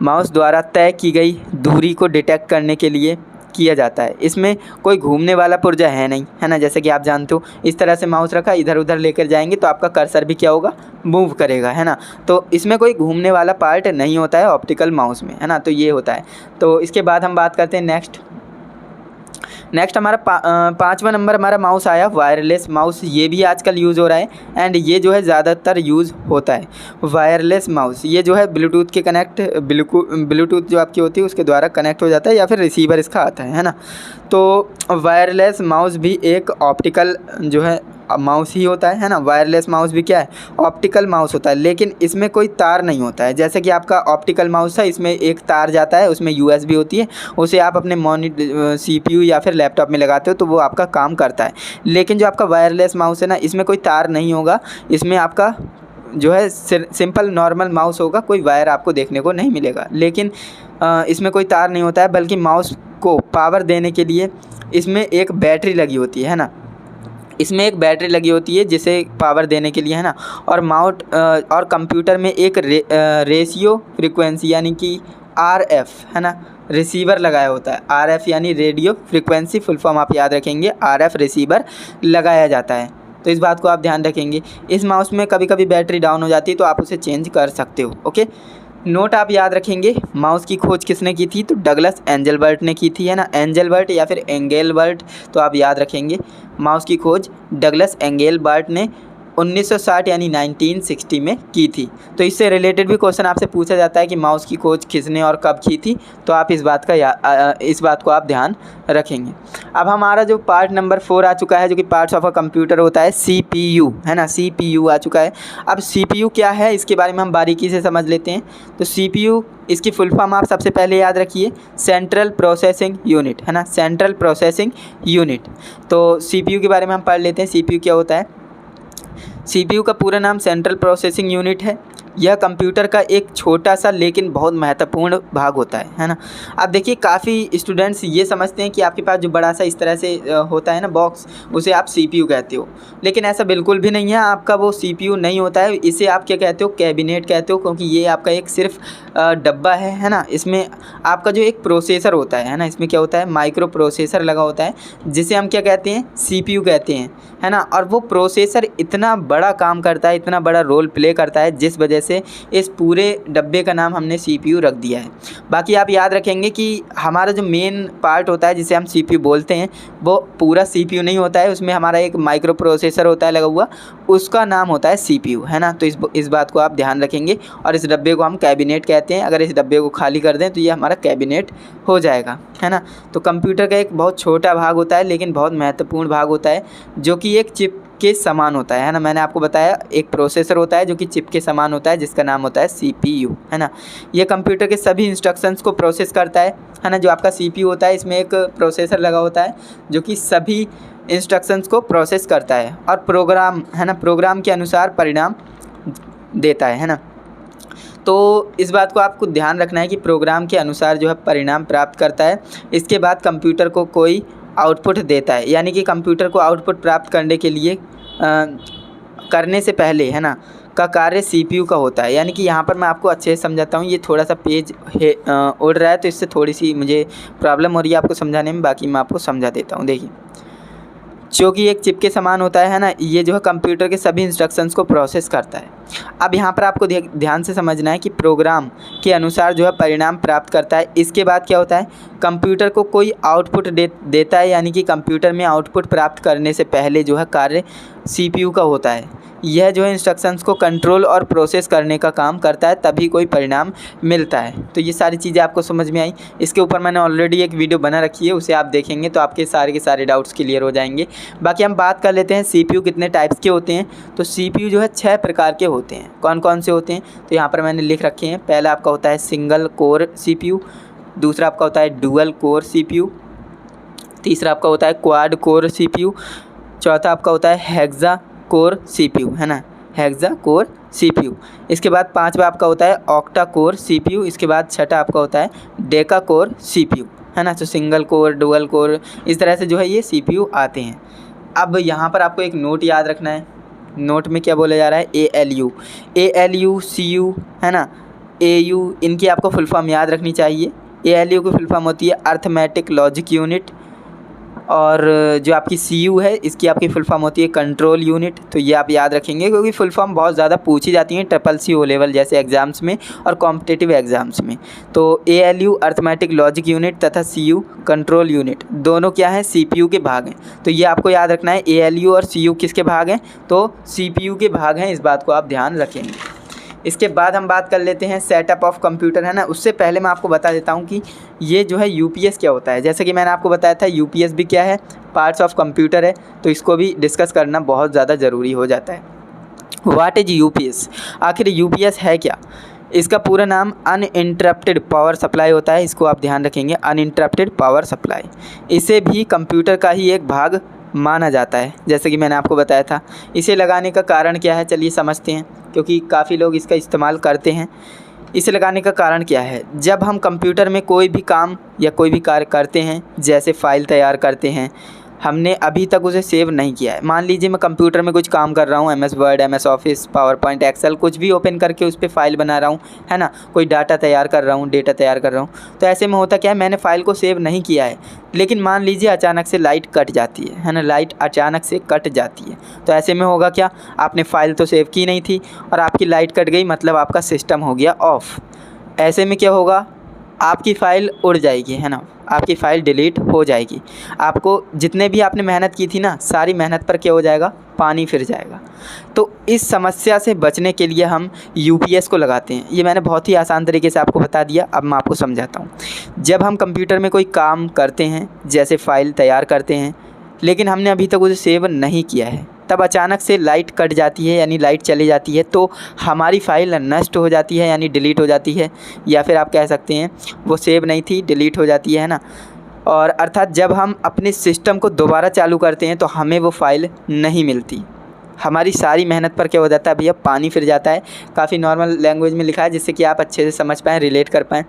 माउस द्वारा तय की गई दूरी को डिटेक्ट करने के लिए किया जाता है। इसमें कोई घूमने वाला पुर्जा है नहीं, है ना। जैसे कि आप जानते हो इस तरह से माउस रखा, इधर उधर लेकर जाएंगे तो आपका कर्सर भी क्या होगा, मूव करेगा, है ना। तो इसमें कोई घूमने वाला पार्ट नहीं होता है ऑप्टिकल माउस में, है ना। तो ये होता है। तो इसके बाद हम बात करते हैं नेक्स्ट हमारा 5वां नंबर हमारा माउस आया वायरलेस माउस। ये भी आजकल यूज़ हो रहा है एंड ये जो है ज़्यादातर यूज़ होता है वायरलेस माउस। ये जो है ब्लूटूथ के ब्लूटूथ जो आपकी होती है उसके द्वारा कनेक्ट हो जाता है या फिर रिसीवर इसका आता है ना। तो वायरलेस माउस भी एक ऑप्टिकल जो है माउस ही होता है ना। वायरलेस माउस भी क्या है, ऑप्टिकल माउस होता है, लेकिन इसमें कोई तार नहीं होता है। जैसे कि आपका ऑप्टिकल माउस था, इसमें एक तार जाता है, उसमें USB होती है, उसे आप अपने CPU या फिर लैपटॉप में लगाते हो तो वो आपका काम करता है। लेकिन जो आपका वायरलेस माउस है ना, इसमें कोई तार नहीं होगा, इसमें आपका जो है सिंपल नॉर्मल माउस होगा, कोई वायर आपको देखने को नहीं मिलेगा। लेकिन इसमें कोई तार नहीं होता है, बल्कि माउस को पावर देने के लिए इसमें एक बैटरी लगी होती है ना। इसमें एक बैटरी लगी होती है जिसे पावर देने के लिए, है ना। और कंप्यूटर में एक रेशियो फ्रीक्वेंसी यानी कि RF, है ना, रिसीवर लगाया होता है। RF यानी रेडियो फ्रीक्वेंसी, फुल फॉर्म आप याद रखेंगे, RF रिसीवर लगाया जाता है। तो इस बात को आप ध्यान रखेंगे। इस माउस में कभी कभी बैटरी डाउन हो जाती है तो आप उसे चेंज कर सकते हो। ओके, नोट आप याद रखेंगे। माउस की खोज किसने की थी, तो डगलस एंजलबर्ट ने की थी, है ना। एंजलबर्ट या फिर एंगेलबर्ट, तो आप याद रखेंगे। माउस की खोज डगलस एंगेलबर्ट ने 1960 यानी 1960 में की थी। तो इससे रिलेटेड भी क्वेश्चन आपसे पूछा जाता है कि माउस की खोज किसने और कब की थी, तो आप इस बात को आप ध्यान रखेंगे। अब हमारा जो पार्ट नंबर 4 आ चुका है, जो कि पार्ट्स ऑफ अ कंप्यूटर होता है, CPU, है ना। CPU आ चुका है। अब CPU क्या है, इसके बारे में हम बारीकी से समझ लेते हैं। तो CPU, इसकी फुल फॉर्म आप सबसे पहले याद रखिए, सेंट्रल प्रोसेसिंग यूनिट, है ना, सेंट्रल प्रोसेसिंग यूनिट। तो CPU के बारे में हम पढ़ लेते हैं। CPU क्या होता है। CPU का पूरा नाम सेंट्रल प्रोसेसिंग यूनिट है। यह कंप्यूटर का एक छोटा सा लेकिन बहुत महत्वपूर्ण भाग होता है ना। आप देखिए काफ़ी स्टूडेंट्स ये समझते हैं कि आपके पास जो बड़ा सा इस तरह से होता है ना बॉक्स, उसे आप CPU कहते हो, लेकिन ऐसा बिल्कुल भी नहीं है। आपका वो CPU नहीं होता है, इसे आप क्या कहते हो, कैबिनेट कहते हो, क्योंकि ये आपका एक सिर्फ डब्बा है ना। इसमें आपका जो एक प्रोसेसर होता है ना, इसमें क्या होता है, माइक्रो प्रोसेसर लगा होता है, जिसे हम क्या कहते हैं, CPU कहते हैं, है ना। और वो प्रोसेसर इतना बड़ा काम करता है, इतना बड़ा रोल प्ले करता है, जिस वजह से इस पूरे डब्बे का नाम हमने CPU रख दिया है। बाकी आप याद रखेंगे कि हमारा जो मेन पार्ट होता है जिसे हम CPU बोलते हैं, वो पूरा CPU नहीं होता है, उसमें हमारा एक माइक्रो प्रोसेसर होता है लगा हुआ, उसका नाम होता है CPU, है ना। तो इस बात को आप ध्यान रखेंगे। और इस डब्बे को हम कैबिनेट कहते हैं। अगर इस डब्बे को खाली कर दें तो ये हमारा कैबिनेट हो जाएगा, है ना। तो कंप्यूटर का एक बहुत छोटा भाग होता है लेकिन बहुत महत्वपूर्ण भाग होता है, जो कि एक चिप के समान होता है ना। मैंने आपको बताया एक प्रोसेसर होता है जो कि चिप के समान होता है, जिसका नाम होता है CPU, है ना। ये कंप्यूटर के सभी इंस्ट्रक्शंस को प्रोसेस करता है ना। जो आपका CPU होता है इसमें एक प्रोसेसर लगा होता है जो कि सभी इंस्ट्रक्शंस को प्रोसेस करता है और प्रोग्राम, है ना, प्रोग्राम के अनुसार परिणाम देता है ना। तो इस बात को आपको ध्यान रखना है कि प्रोग्राम के अनुसार जो है परिणाम प्राप्त करता है। इसके बाद कंप्यूटर को कोई आउटपुट देता है, यानी कि कंप्यूटर को आउटपुट प्राप्त करने के लिए करने से पहले, है ना, का कार्य CPU का होता है। यानी कि यहाँ पर मैं आपको अच्छे से समझाता हूँ। ये थोड़ा सा पेज उड़ रहा है तो इससे थोड़ी सी मुझे प्रॉब्लम हो रही है आपको समझाने में, बाकी मैं आपको समझा देता हूँ। देखिए, जो कि एक चिप के समान होता है ना, ये जो है कंप्यूटर के सभी इंस्ट्रक्शंस को प्रोसेस करता है। अब यहाँ पर आपको ध्यान से समझना है कि प्रोग्राम के अनुसार जो है परिणाम प्राप्त करता है। इसके बाद क्या होता है, कंप्यूटर को कोई आउटपुट देता है, यानी कि कंप्यूटर में आउटपुट प्राप्त करने से पहले जो है कार्य CPU का होता है। यह जो है इंस्ट्रक्शंस को कंट्रोल और प्रोसेस करने का काम करता है, तभी कोई परिणाम मिलता है। तो ये सारी चीज़ें आपको समझ में आई। इसके ऊपर मैंने ऑलरेडी एक वीडियो बना रखी है, उसे आप देखेंगे तो आपके सारे के सारे डाउट्स क्लियर हो जाएंगे। बाकी हम बात कर लेते हैं CPU कितने टाइप्स के होते हैं। तो CPU जो है 6 प्रकार के होते हैं। कौन कौन से होते हैं तो यहाँ पर मैंने लिख रखे हैं। पहला आपका होता है सिंगल कोर CPU, दूसरा आपका होता है डुअल कोर CPU, तीसरा आपका होता है क्वाड कोर CPU, चौथा आपका होता है हेक्सा कोर CPU, है ना, हेक्सा कोर CPU। इसके बाद पांचवा आपका होता है ऑक्टा कोर CPU। इसके बाद छठा आपका होता है डेका कोर CPU, है ना। तो सिंगल कोर, डुअल कोर, इस तरह से जो है ये CPU आते हैं। अब यहाँ पर आपको एक नोट याद रखना है। नोट में क्या बोला जा रहा है, ALU, CU, है ना, AU, इनकी आपको फुल फॉर्म याद रखनी चाहिए। ALU की फुल फॉर्म होती है अर्थमेटिक लॉजिक यूनिट, और जो आपकी CU है इसकी आपकी फुल फॉर्म होती है कंट्रोल यूनिट। तो ये आप याद रखेंगे क्योंकि फुल फॉर्म बहुत ज़्यादा पूछी जाती हैं CCC O लेवल जैसे एग्ज़ाम्स में और कॉम्पिटिटिव एग्ज़ाम्स में। तो ALU अर्थमेटिक लॉजिक यूनिट तथा CU कंट्रोल यूनिट दोनों क्या है, CPU के भाग हैं। तो ये आपको याद रखना है, ALU और CU किसके भाग हैं, तो CPU के भाग हैं। इस बात को आप ध्यान रखेंगे। इसके बाद हम बात कर लेते हैं सेटअप ऑफ कंप्यूटर, है ना। उससे पहले मैं आपको बता देता हूँ कि ये जो है UPS क्या होता है। जैसे कि मैंने आपको बताया था UPS भी क्या है, पार्ट्स ऑफ कंप्यूटर है। तो इसको भी डिस्कस करना बहुत ज़्यादा ज़रूरी हो जाता है। व्हाट इज़ UPS, आखिर UPS है क्या। इसका पूरा नाम अनइंटरप्टेड पावर सप्लाई होता है। इसको आप ध्यान रखेंगे, अनइंटरप्टेड पावर सप्लाई। इसे भी कंप्यूटर का ही एक भाग माना जाता है, जैसे कि मैंने आपको बताया था। इसे लगाने का कारण क्या है, चलिए समझते हैं, क्योंकि काफ़ी लोग इसका इस्तेमाल करते हैं। इसे लगाने का कारण क्या है, जब हम कंप्यूटर में कोई भी काम या कोई भी कार्य करते हैं, जैसे फ़ाइल तैयार करते हैं, हमने अभी तक उसे सेव नहीं किया है। मान लीजिए मैं कंप्यूटर में कुछ काम कर रहा हूँ, MS word, MS office, PowerPoint, Excel, कुछ भी ओपन करके उस पर फाइल बना रहा हूँ, है ना, कोई डाटा तैयार कर रहा हूँ, डेटा तैयार कर रहा हूँ। तो ऐसे में होता क्या है, मैंने फ़ाइल को सेव नहीं किया है, लेकिन मान लीजिए अचानक से लाइट कट जाती है ना, लाइट अचानक से कट जाती है। तो ऐसे में होगा क्या, आपने फ़ाइल तो सेव की नहीं थी और आपकी लाइट कट गई, मतलब आपका सिस्टम हो गया ऑफ। ऐसे में क्या होगा, आपकी फ़ाइल उड़ जाएगी, है ना, आपकी फ़ाइल डिलीट हो जाएगी। आपको जितने भी आपने मेहनत की थी ना, सारी मेहनत पर क्या हो जाएगा, पानी फिर जाएगा। तो इस समस्या से बचने के लिए हम UPS को लगाते हैं। ये मैंने बहुत ही आसान तरीके से आपको बता दिया। अब मैं आपको समझाता हूँ। जब हम कंप्यूटर में कोई काम करते हैं, जैसे फ़ाइल तैयार करते हैं, लेकिन हमने अभी तक उसे सेव नहीं किया है, तब अचानक से लाइट कट जाती है, यानी लाइट चली जाती है, तो हमारी फ़ाइल नष्ट हो जाती है, यानी डिलीट हो जाती है, या फिर आप कह सकते हैं वो सेव नहीं थी, डिलीट हो जाती है ना। और अर्थात जब हम अपने सिस्टम को दोबारा चालू करते हैं तो हमें वो फ़ाइल नहीं मिलती। हमारी सारी मेहनत पर क्या हो जाता है भैया, पानी फिर जाता है। काफ़ी नॉर्मल लैंग्वेज में लिखा है जिससे कि आप अच्छे से समझ पाएँ, रिलेट कर पाएँ।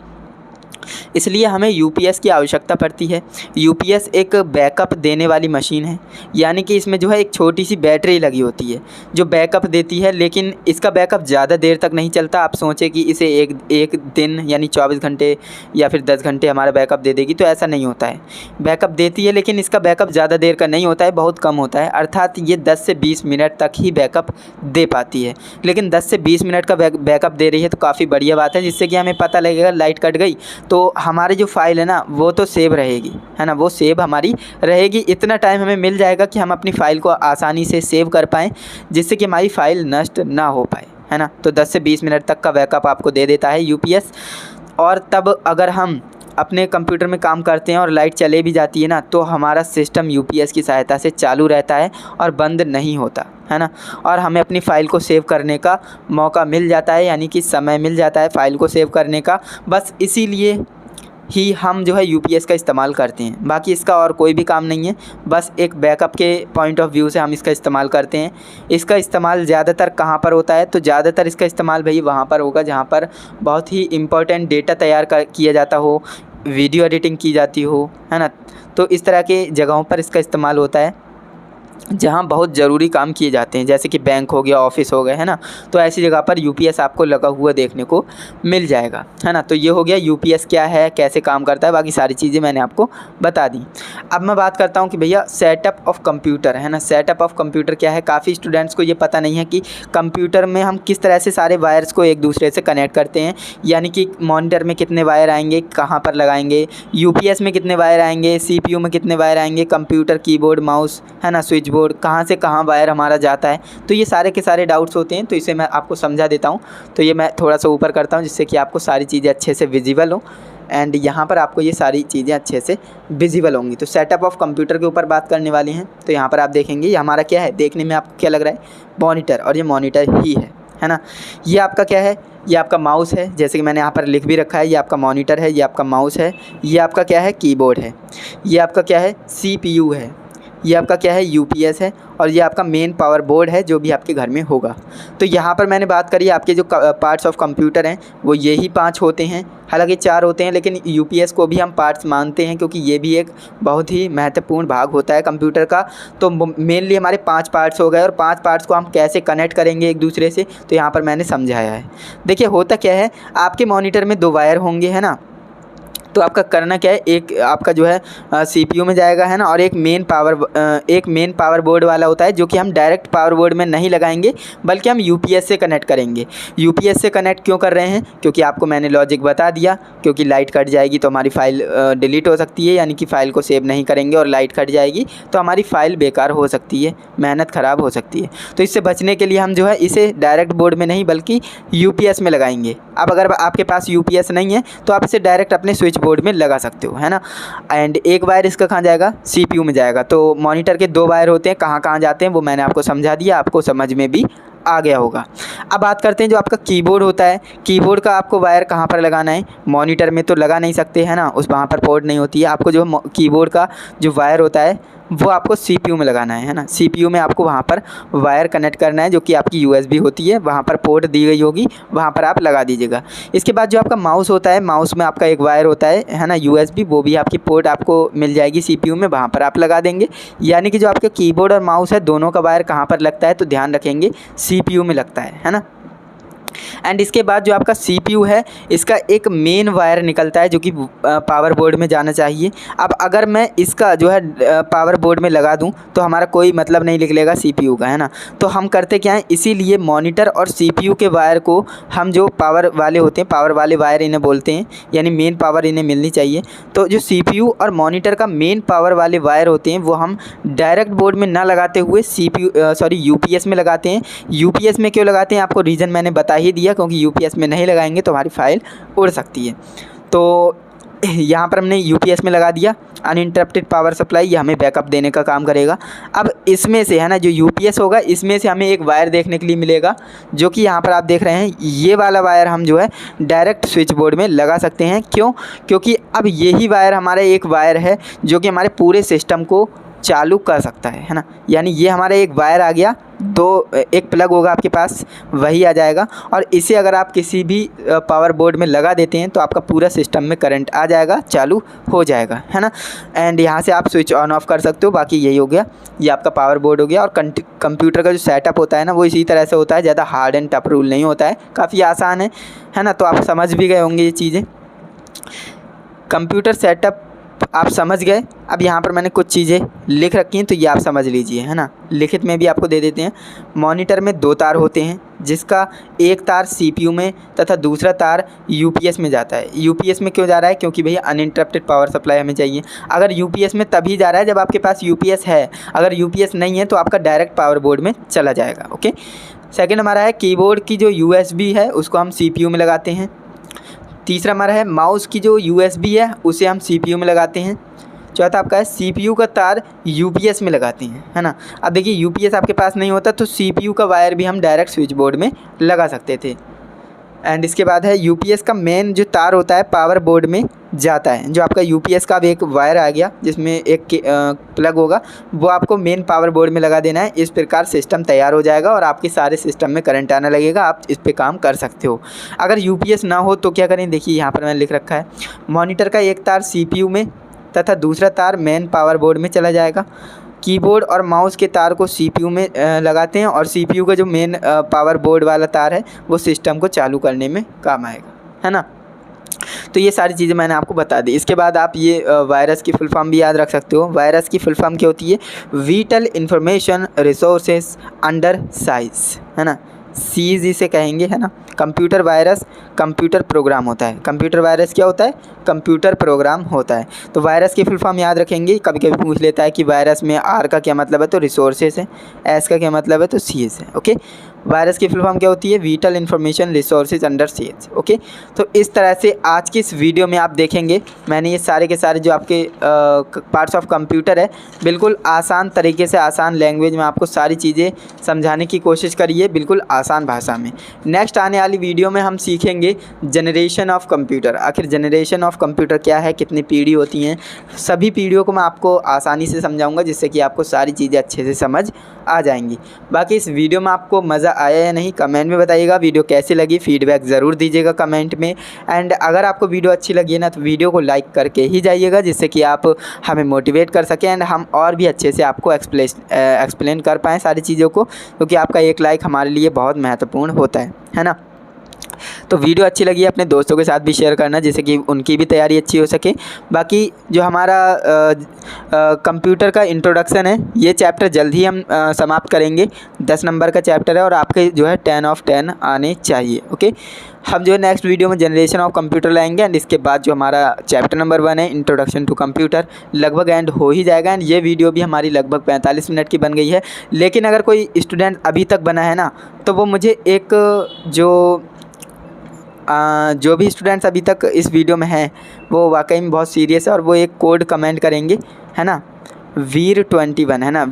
इसलिए हमें UPS की आवश्यकता पड़ती है। UPS एक बैकअप देने वाली मशीन है, यानी कि इसमें जो है एक छोटी सी बैटरी लगी होती है जो बैकअप देती है, लेकिन इसका बैकअप ज़्यादा देर तक नहीं चलता। आप सोचें कि इसे एक दिन यानी 24 घंटे या फिर 10 घंटे हमारा बैकअप दे देगी, तो ऐसा नहीं होता है। बैकअप देती है, लेकिन इसका बैकअप ज़्यादा देर का नहीं होता है, बहुत कम होता है। अर्थात ये 10 से 20 मिनट तक ही बैकअप दे पाती है। लेकिन 10 से 20 मिनट का बैकअप दे रही है तो काफ़ी बढ़िया बात है, जिससे कि हमें पता लगेगा लाइट कट गई तो हमारी जो फ़ाइल है ना वो तो सेव रहेगी, है ना, वो सेव हमारी रहेगी। इतना टाइम हमें मिल जाएगा कि हम अपनी फ़ाइल को आसानी से सेव कर पाएँ, जिससे कि हमारी फ़ाइल नष्ट ना हो पाए, है ना। तो 10 से 20 मिनट तक का बैकअप आपको दे देता है UPS। और तब अगर हम अपने कंप्यूटर में काम करते हैं और लाइट चले भी जाती है ना, तो हमारा सिस्टम यूपीएस की सहायता से चालू रहता है और बंद नहीं होता है ना। और हमें अपनी फ़ाइल को सेव करने का मौका मिल जाता है, यानी कि समय मिल जाता है फ़ाइल को सेव करने का। बस इसीलिए ही हम जो है यूपीएस का इस्तेमाल करते हैं, बाकी इसका और कोई भी काम नहीं है। बस एक बैकअप के पॉइंट ऑफ व्यू से हम इसका इस्तेमाल करते हैं। इसका इस्तेमाल ज़्यादातर कहाँ पर होता है, तो ज़्यादातर इसका इस्तेमाल भाई वहाँ पर होगा जहाँ पर बहुत ही इम्पोर्टेंट डेटा तैयार किया जाता हो, वीडियो एडिटिंग की जाती हो, है ना। तो इस तरह के जगहों पर इसका इस्तेमाल होता है जहाँ बहुत ज़रूरी काम किए जाते हैं, जैसे कि बैंक हो गया, ऑफिस हो गए, है ना। तो ऐसी जगह पर यूपीएस आपको लगा हुआ देखने को मिल जाएगा, है ना। तो ये हो गया यूपीएस क्या है, कैसे काम करता है, बाकी सारी चीज़ें मैंने आपको बता दी। अब मैं बात करता हूँ कि भैया सेटअप ऑफ कंप्यूटर, है ना। सेटअप ऑफ कंप्यूटर क्या है, काफ़ी स्टूडेंट्स को ये पता नहीं है कि कंप्यूटर में हम किस तरह से सारे वायर्स को एक दूसरे से कनेक्ट करते हैं, यानी कि मॉनिटर में कितने वायर आएंगे, कहाँ पर लगाएंगे, यूपीएस में कितने वायर आएंगे, सीपीयू में कितने वायर आएंगे, कंप्यूटर कीबोर्ड, माउस, है ना, स्विच बोर्ड, कहाँ से कहाँ वायर हमारा जाता है। तो ये सारे के सारे डाउट्स होते हैं, तो इसे मैं आपको समझा देता हूँ। तो ये मैं थोड़ा सा ऊपर करता हूँ जिससे कि आपको सारी चीज़ें अच्छे से विजिबल हो, एंड यहाँ पर आपको ये सारी चीज़ें अच्छे से विजिबल होंगी। तो सेटअप ऑफ कंप्यूटर के ऊपर बात करने वाली हैं। तो यहाँ पर आप देखेंगे ये हमारा क्या है, देखने में आपको क्या लग रहा है, मॉनिटर, और ये मॉनिटर ही है ना। ये आपका क्या है, ये आपका माउस है, जैसे कि मैंने यहाँ पर लिख भी रखा है, ये आपका मॉनिटर है, ये आपका माउस है, ये आपका क्या है, कीबोर्ड है, ये आपका क्या है, सीपीयू है, ये आपका क्या है, यूपीएस है, और ये आपका मेन पावर बोर्ड है जो भी आपके घर में होगा। तो यहाँ पर मैंने बात करी आपके जो पार्ट्स ऑफ कंप्यूटर हैं वो यही 5 होते हैं, हालांकि 4 होते हैं, लेकिन यूपीएस को भी हम पार्ट्स मानते हैं क्योंकि ये भी एक बहुत ही महत्वपूर्ण भाग होता है कंप्यूटर का। तो मेनली हमारे 5 पार्ट्स हो गए, और 5 पार्ट्स को हम कैसे कनेक्ट करेंगे एक दूसरे से, तो यहाँ पर मैंने समझाया है। देखिए होता क्या है, आपके मॉनिटर में 2 वायर होंगे, है ना। तो आपका करना क्या है, एक आपका जो है सीपीयू में जाएगा, है ना, और एक मेन पावर बोर्ड वाला होता है जो कि हम डायरेक्ट पावर बोर्ड में नहीं लगाएंगे बल्कि हम यूपीएस से कनेक्ट करेंगे। यूपीएस से कनेक्ट क्यों कर रहे हैं, क्योंकि आपको मैंने लॉजिक बता दिया, क्योंकि लाइट कट जाएगी तो हमारी फ़ाइल डिलीट हो सकती है, यानी कि फ़ाइल को सेव नहीं करेंगे, और लाइट कट जाएगी तो हमारी फ़ाइल बेकार हो सकती है, मेहनत ख़राब हो सकती है। तो इससे बचने के लिए हम जो है इसे डायरेक्ट बोर्ड में नहीं बल्कि यूपीएस में लगाएंगे। अब अगर आपके पास यूपीएस नहीं है तो आप इसे डायरेक्ट अपने स्विच बोर्ड में लगा सकते हो, है ना। एंड एक वायर इसका कहाँ जाएगा, सीपीयू में जाएगा। तो मॉनिटर के 2 वायर होते हैं, कहाँ कहाँ जाते हैं वो मैंने आपको समझा दिया, आपको समझ में भी आ गया होगा। अब बात करते हैं जो आपका कीबोर्ड होता है, कीबोर्ड का आपको वायर कहाँ पर लगाना है, मॉनिटर में तो लगा नहीं सकते, है ना, उस वहाँ पर पोर्ट नहीं होती है। आपको जो कीबोर्ड का जो वायर होता है वो आपको सीपीयू में लगाना है ना। सीपीयू में आपको वहाँ पर वायर कनेक्ट करना है जो कि आपकी यूएसबी होती है, वहाँ पर पोर्ट दी गई होगी, वहाँ पर आप लगा दीजिएगा। इसके बाद जो आपका माउस होता है, माउस में आपका एक वायर होता है ना, यूएसबी, वो भी आपकी पोर्ट आपको मिल जाएगी सीपीयू में, वहाँ पर आप लगा देंगे। यानी कि जो आपके कीबोर्ड और माउस है दोनों का वायर कहाँ पर लगता है, तो ध्यान रखेंगे सीपीयू में लगता है ना। एंड इसके बाद जो आपका सीपीयू है इसका एक मेन वायर निकलता है जो कि पावर बोर्ड में जाना चाहिए। अब अगर मैं इसका जो है पावर बोर्ड में लगा दूं तो हमारा कोई मतलब नहीं निकलेगा सीपीयू का, है ना। तो हम करते क्या हैं, इसीलिए मॉनिटर और सीपीयू के वायर को हम जो पावर वाले होते हैं, पावर वाले वायर इन्हें बोलते हैं, यानी मेन पावर इन्हें मिलनी चाहिए। तो जो सीपीयू और मॉनिटर का मेन पावर वाले वायर होते हैं वो हम डायरेक्ट बोर्ड में ना लगाते हुए यूपीएस में लगाते हैं। यूपीएस में क्यों लगाते हैं, आपको रीज़न मैंने बता ही दिया, क्योंकि यूपीएस में नहीं लगाएंगे तो हमारी फ़ाइल उड़ सकती है। तो यहाँ पर हमने यूपीएस में लगा दिया, अनइंटरप्टेड पावर सप्लाई, ये हमें बैकअप देने का काम करेगा। अब इसमें से, है ना, जो यूपीएस होगा इसमें से हमें एक वायर देखने के लिए मिलेगा जो कि यहाँ पर आप देख रहे हैं, ये वाला वायर हम जो है डायरेक्ट स्विच बोर्ड में लगा सकते हैं। क्यों, क्योंकि अब यही वायर हमारा एक वायर है जो कि हमारे पूरे सिस्टम को चालू कर सकता है ना। यानी ये हमारा एक वायर आ गया, एक प्लग होगा आपके पास, वही आ जाएगा, और इसे अगर आप किसी भी पावर बोर्ड में लगा देते हैं तो आपका पूरा सिस्टम में करंट आ जाएगा, चालू हो जाएगा, है ना। एंड यहाँ से आप स्विच ऑन ऑफ कर सकते हो। बाकी यही हो गया, ये आपका पावर बोर्ड हो गया। और कंप्यूटर का जो सेटअप होता है ना वो इसी तरह से होता है, ज़्यादा हार्ड एंड टफ रूल नहीं होता है, काफ़ी आसान है ना। तो आप समझ भी गए होंगे ये चीज़ें, कंप्यूटर सेटअप आप समझ गए। अब यहाँ पर मैंने कुछ चीज़ें लिख रखी हैं तो ये आप समझ लीजिए, है ना, लिखित में भी आपको दे देते हैं। मॉनिटर में 2 तार होते हैं जिसका एक तार सीपीयू में तथा दूसरा तार यूपीएस में जाता है। यूपीएस में क्यों जा रहा है, क्योंकि भैया अनइंटरप्टेड पावर सप्लाई हमें चाहिए। अगर यूपीएस में तभी जा रहा है जब आपके पास यूपीएस है, अगर यूपीएस नहीं है तो आपका डायरेक्ट पावर बोर्ड में चला जाएगा। ओके, सेकेंड हमारा है कीबोर्ड की जो यूएसबी है उसको हम सीपीयू में लगाते हैं। तीसरा हमारा है माउस की जो USB है उसे हम CPU में लगाते हैं। चौथा आपका है CPU का तार UPS में लगाते हैं, है ना। अब देखिए UPS आपके पास नहीं होता तो CPU का वायर भी हम डायरेक्ट स्विच बोर्ड में लगा सकते थे। एंड इसके बाद है UPS का मेन जो तार होता है पावर बोर्ड में जाता है। जो आपका UPS का अब एक वायर आ गया जिसमें एक प्लग होगा, वो आपको मेन पावर बोर्ड में लगा देना है। इस प्रकार सिस्टम तैयार हो जाएगा और आपके सारे सिस्टम में करंट आने लगेगा, आप इस पे काम कर सकते हो। अगर UPS ना हो तो क्या करें, देखिए यहाँ पर मैंने लिख रखा है, मॉनिटर का एक तार CPU में तथा दूसरा तार मेन पावर बोर्ड में चला जाएगा। कीबोर्ड और माउस के तार को CPU में लगाते हैं और CPU का जो मेन पावर बोर्ड वाला तार है वो सिस्टम को चालू करने में काम आएगा, है ना। तो ये सारी चीज़ें मैंने आपको बता दी। इसके बाद आप ये वायरस की फुल फॉर्म भी याद रख सकते हो। वायरस की फुल फॉर्म क्या होती है, whittle information resources under size, है ना, सीज इसे कहेंगे, है ना। कंप्यूटर वायरस कंप्यूटर प्रोग्राम होता है। कंप्यूटर वायरस क्या होता है, कंप्यूटर प्रोग्राम होता है। तो वायरस की फुल फॉर्म याद रखेंगे। कभी कभी पूछ लेता है कि वायरस में R का क्या मतलब है, तो रिसोर्सेज है, S का क्या मतलब है, तो CS है। ओके, वायरस की फुल फॉर्म क्या होती है, whittle information resources under CS। Okay, तो इस तरह से आज की इस वीडियो में आप देखेंगे मैंने ये सारे के सारे जो आपके पार्ट्स ऑफ कंप्यूटर है बिल्कुल आसान तरीके से, आसान लैंग्वेज में आपको सारी चीज़ें समझाने की कोशिश करी है, बिल्कुल आसान भाषा में। नेक्स्ट आने वाली वीडियो में हम सीखेंगे जनरेशन ऑफ कंप्यूटर। आखिर जनरेशन ऑफ कंप्यूटर क्या है, कितनी पीढ़ी होती हैं, सभी पीढ़ियों को मैं आपको आसानी से समझाऊंगा जिससे कि आपको सारी चीज़ें अच्छे से समझ आ जाएंगी। बाकी इस वीडियो में आपको मज़ा आया या नहीं कमेंट में बताइएगा। वीडियो कैसी लगी फीडबैक ज़रूर दीजिएगा कमेंट में। एंड अगर आपको वीडियो अच्छी लगी है ना तो वीडियो को लाइक करके ही जाइएगा जिससे कि आप हमें मोटिवेट कर सकें एंड हम और भी अच्छे से आपको एक्सप्लेन कर पाएँ सारी चीज़ों को, क्योंकि आपका एक लाइक हमारे लिए बहुत महत्वपूर्ण होता है ना। तो वीडियो अच्छी लगी अपने दोस्तों के साथ भी शेयर करना जिससे कि उनकी भी तैयारी अच्छी हो सके। बाकी जो हमारा कंप्यूटर का इंट्रोडक्शन है ये चैप्टर जल्द ही हम समाप्त करेंगे। 10 नंबर का चैप्टर है और आपके जो है 10 of 10 आने चाहिए। ओके, हम जो है नेक्स्ट वीडियो में जनरेशन ऑफ कंप्यूटर लाएंगे एंड इसके बाद जो हमारा चैप्टर नंबर 1 है इंट्रोडक्शन टू कंप्यूटर लगभग एंड हो ही जाएगा। एंड ये वीडियो भी हमारी लगभग 45 मिनट की बन गई है। लेकिन अगर कोई स्टूडेंट अभी तक बना है ना तो वो मुझे एक जो भी स्टूडेंट्स अभी तक इस वीडियो में हैं वो वाकई में बहुत सीरियस है और वो एक कोड कमेंट करेंगे, है ना, वीर21, है ना,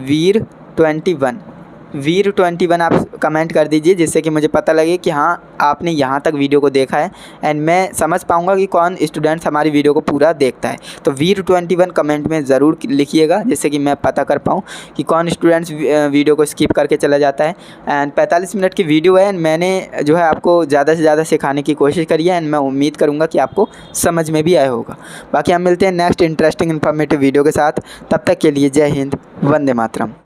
वीर21 आप कमेंट कर दीजिए जिससे कि मुझे पता लगे कि हाँ आपने यहाँ तक वीडियो को देखा है एंड मैं समझ पाऊँगा कि कौन स्टूडेंट्स हमारी वीडियो को पूरा देखता है। तो वीर21 कमेंट में ज़रूर लिखिएगा जिससे कि मैं पता कर पाऊँ कि कौन स्टूडेंट्स वीडियो को स्किप करके चला जाता है। एंड 45 मिनट की वीडियो है एंड मैंने जो है आपको ज़्यादा से ज़्यादा सिखाने की कोशिश करी है एंड मैं उम्मीद करूँगा कि आपको समझ में भी आया होगा। बाकी हम मिलते हैं नेक्स्ट इंटरेस्टिंग इन्फॉर्मेटिव वीडियो के साथ, तब तक के लिए जय हिंद, वंदे मातरम।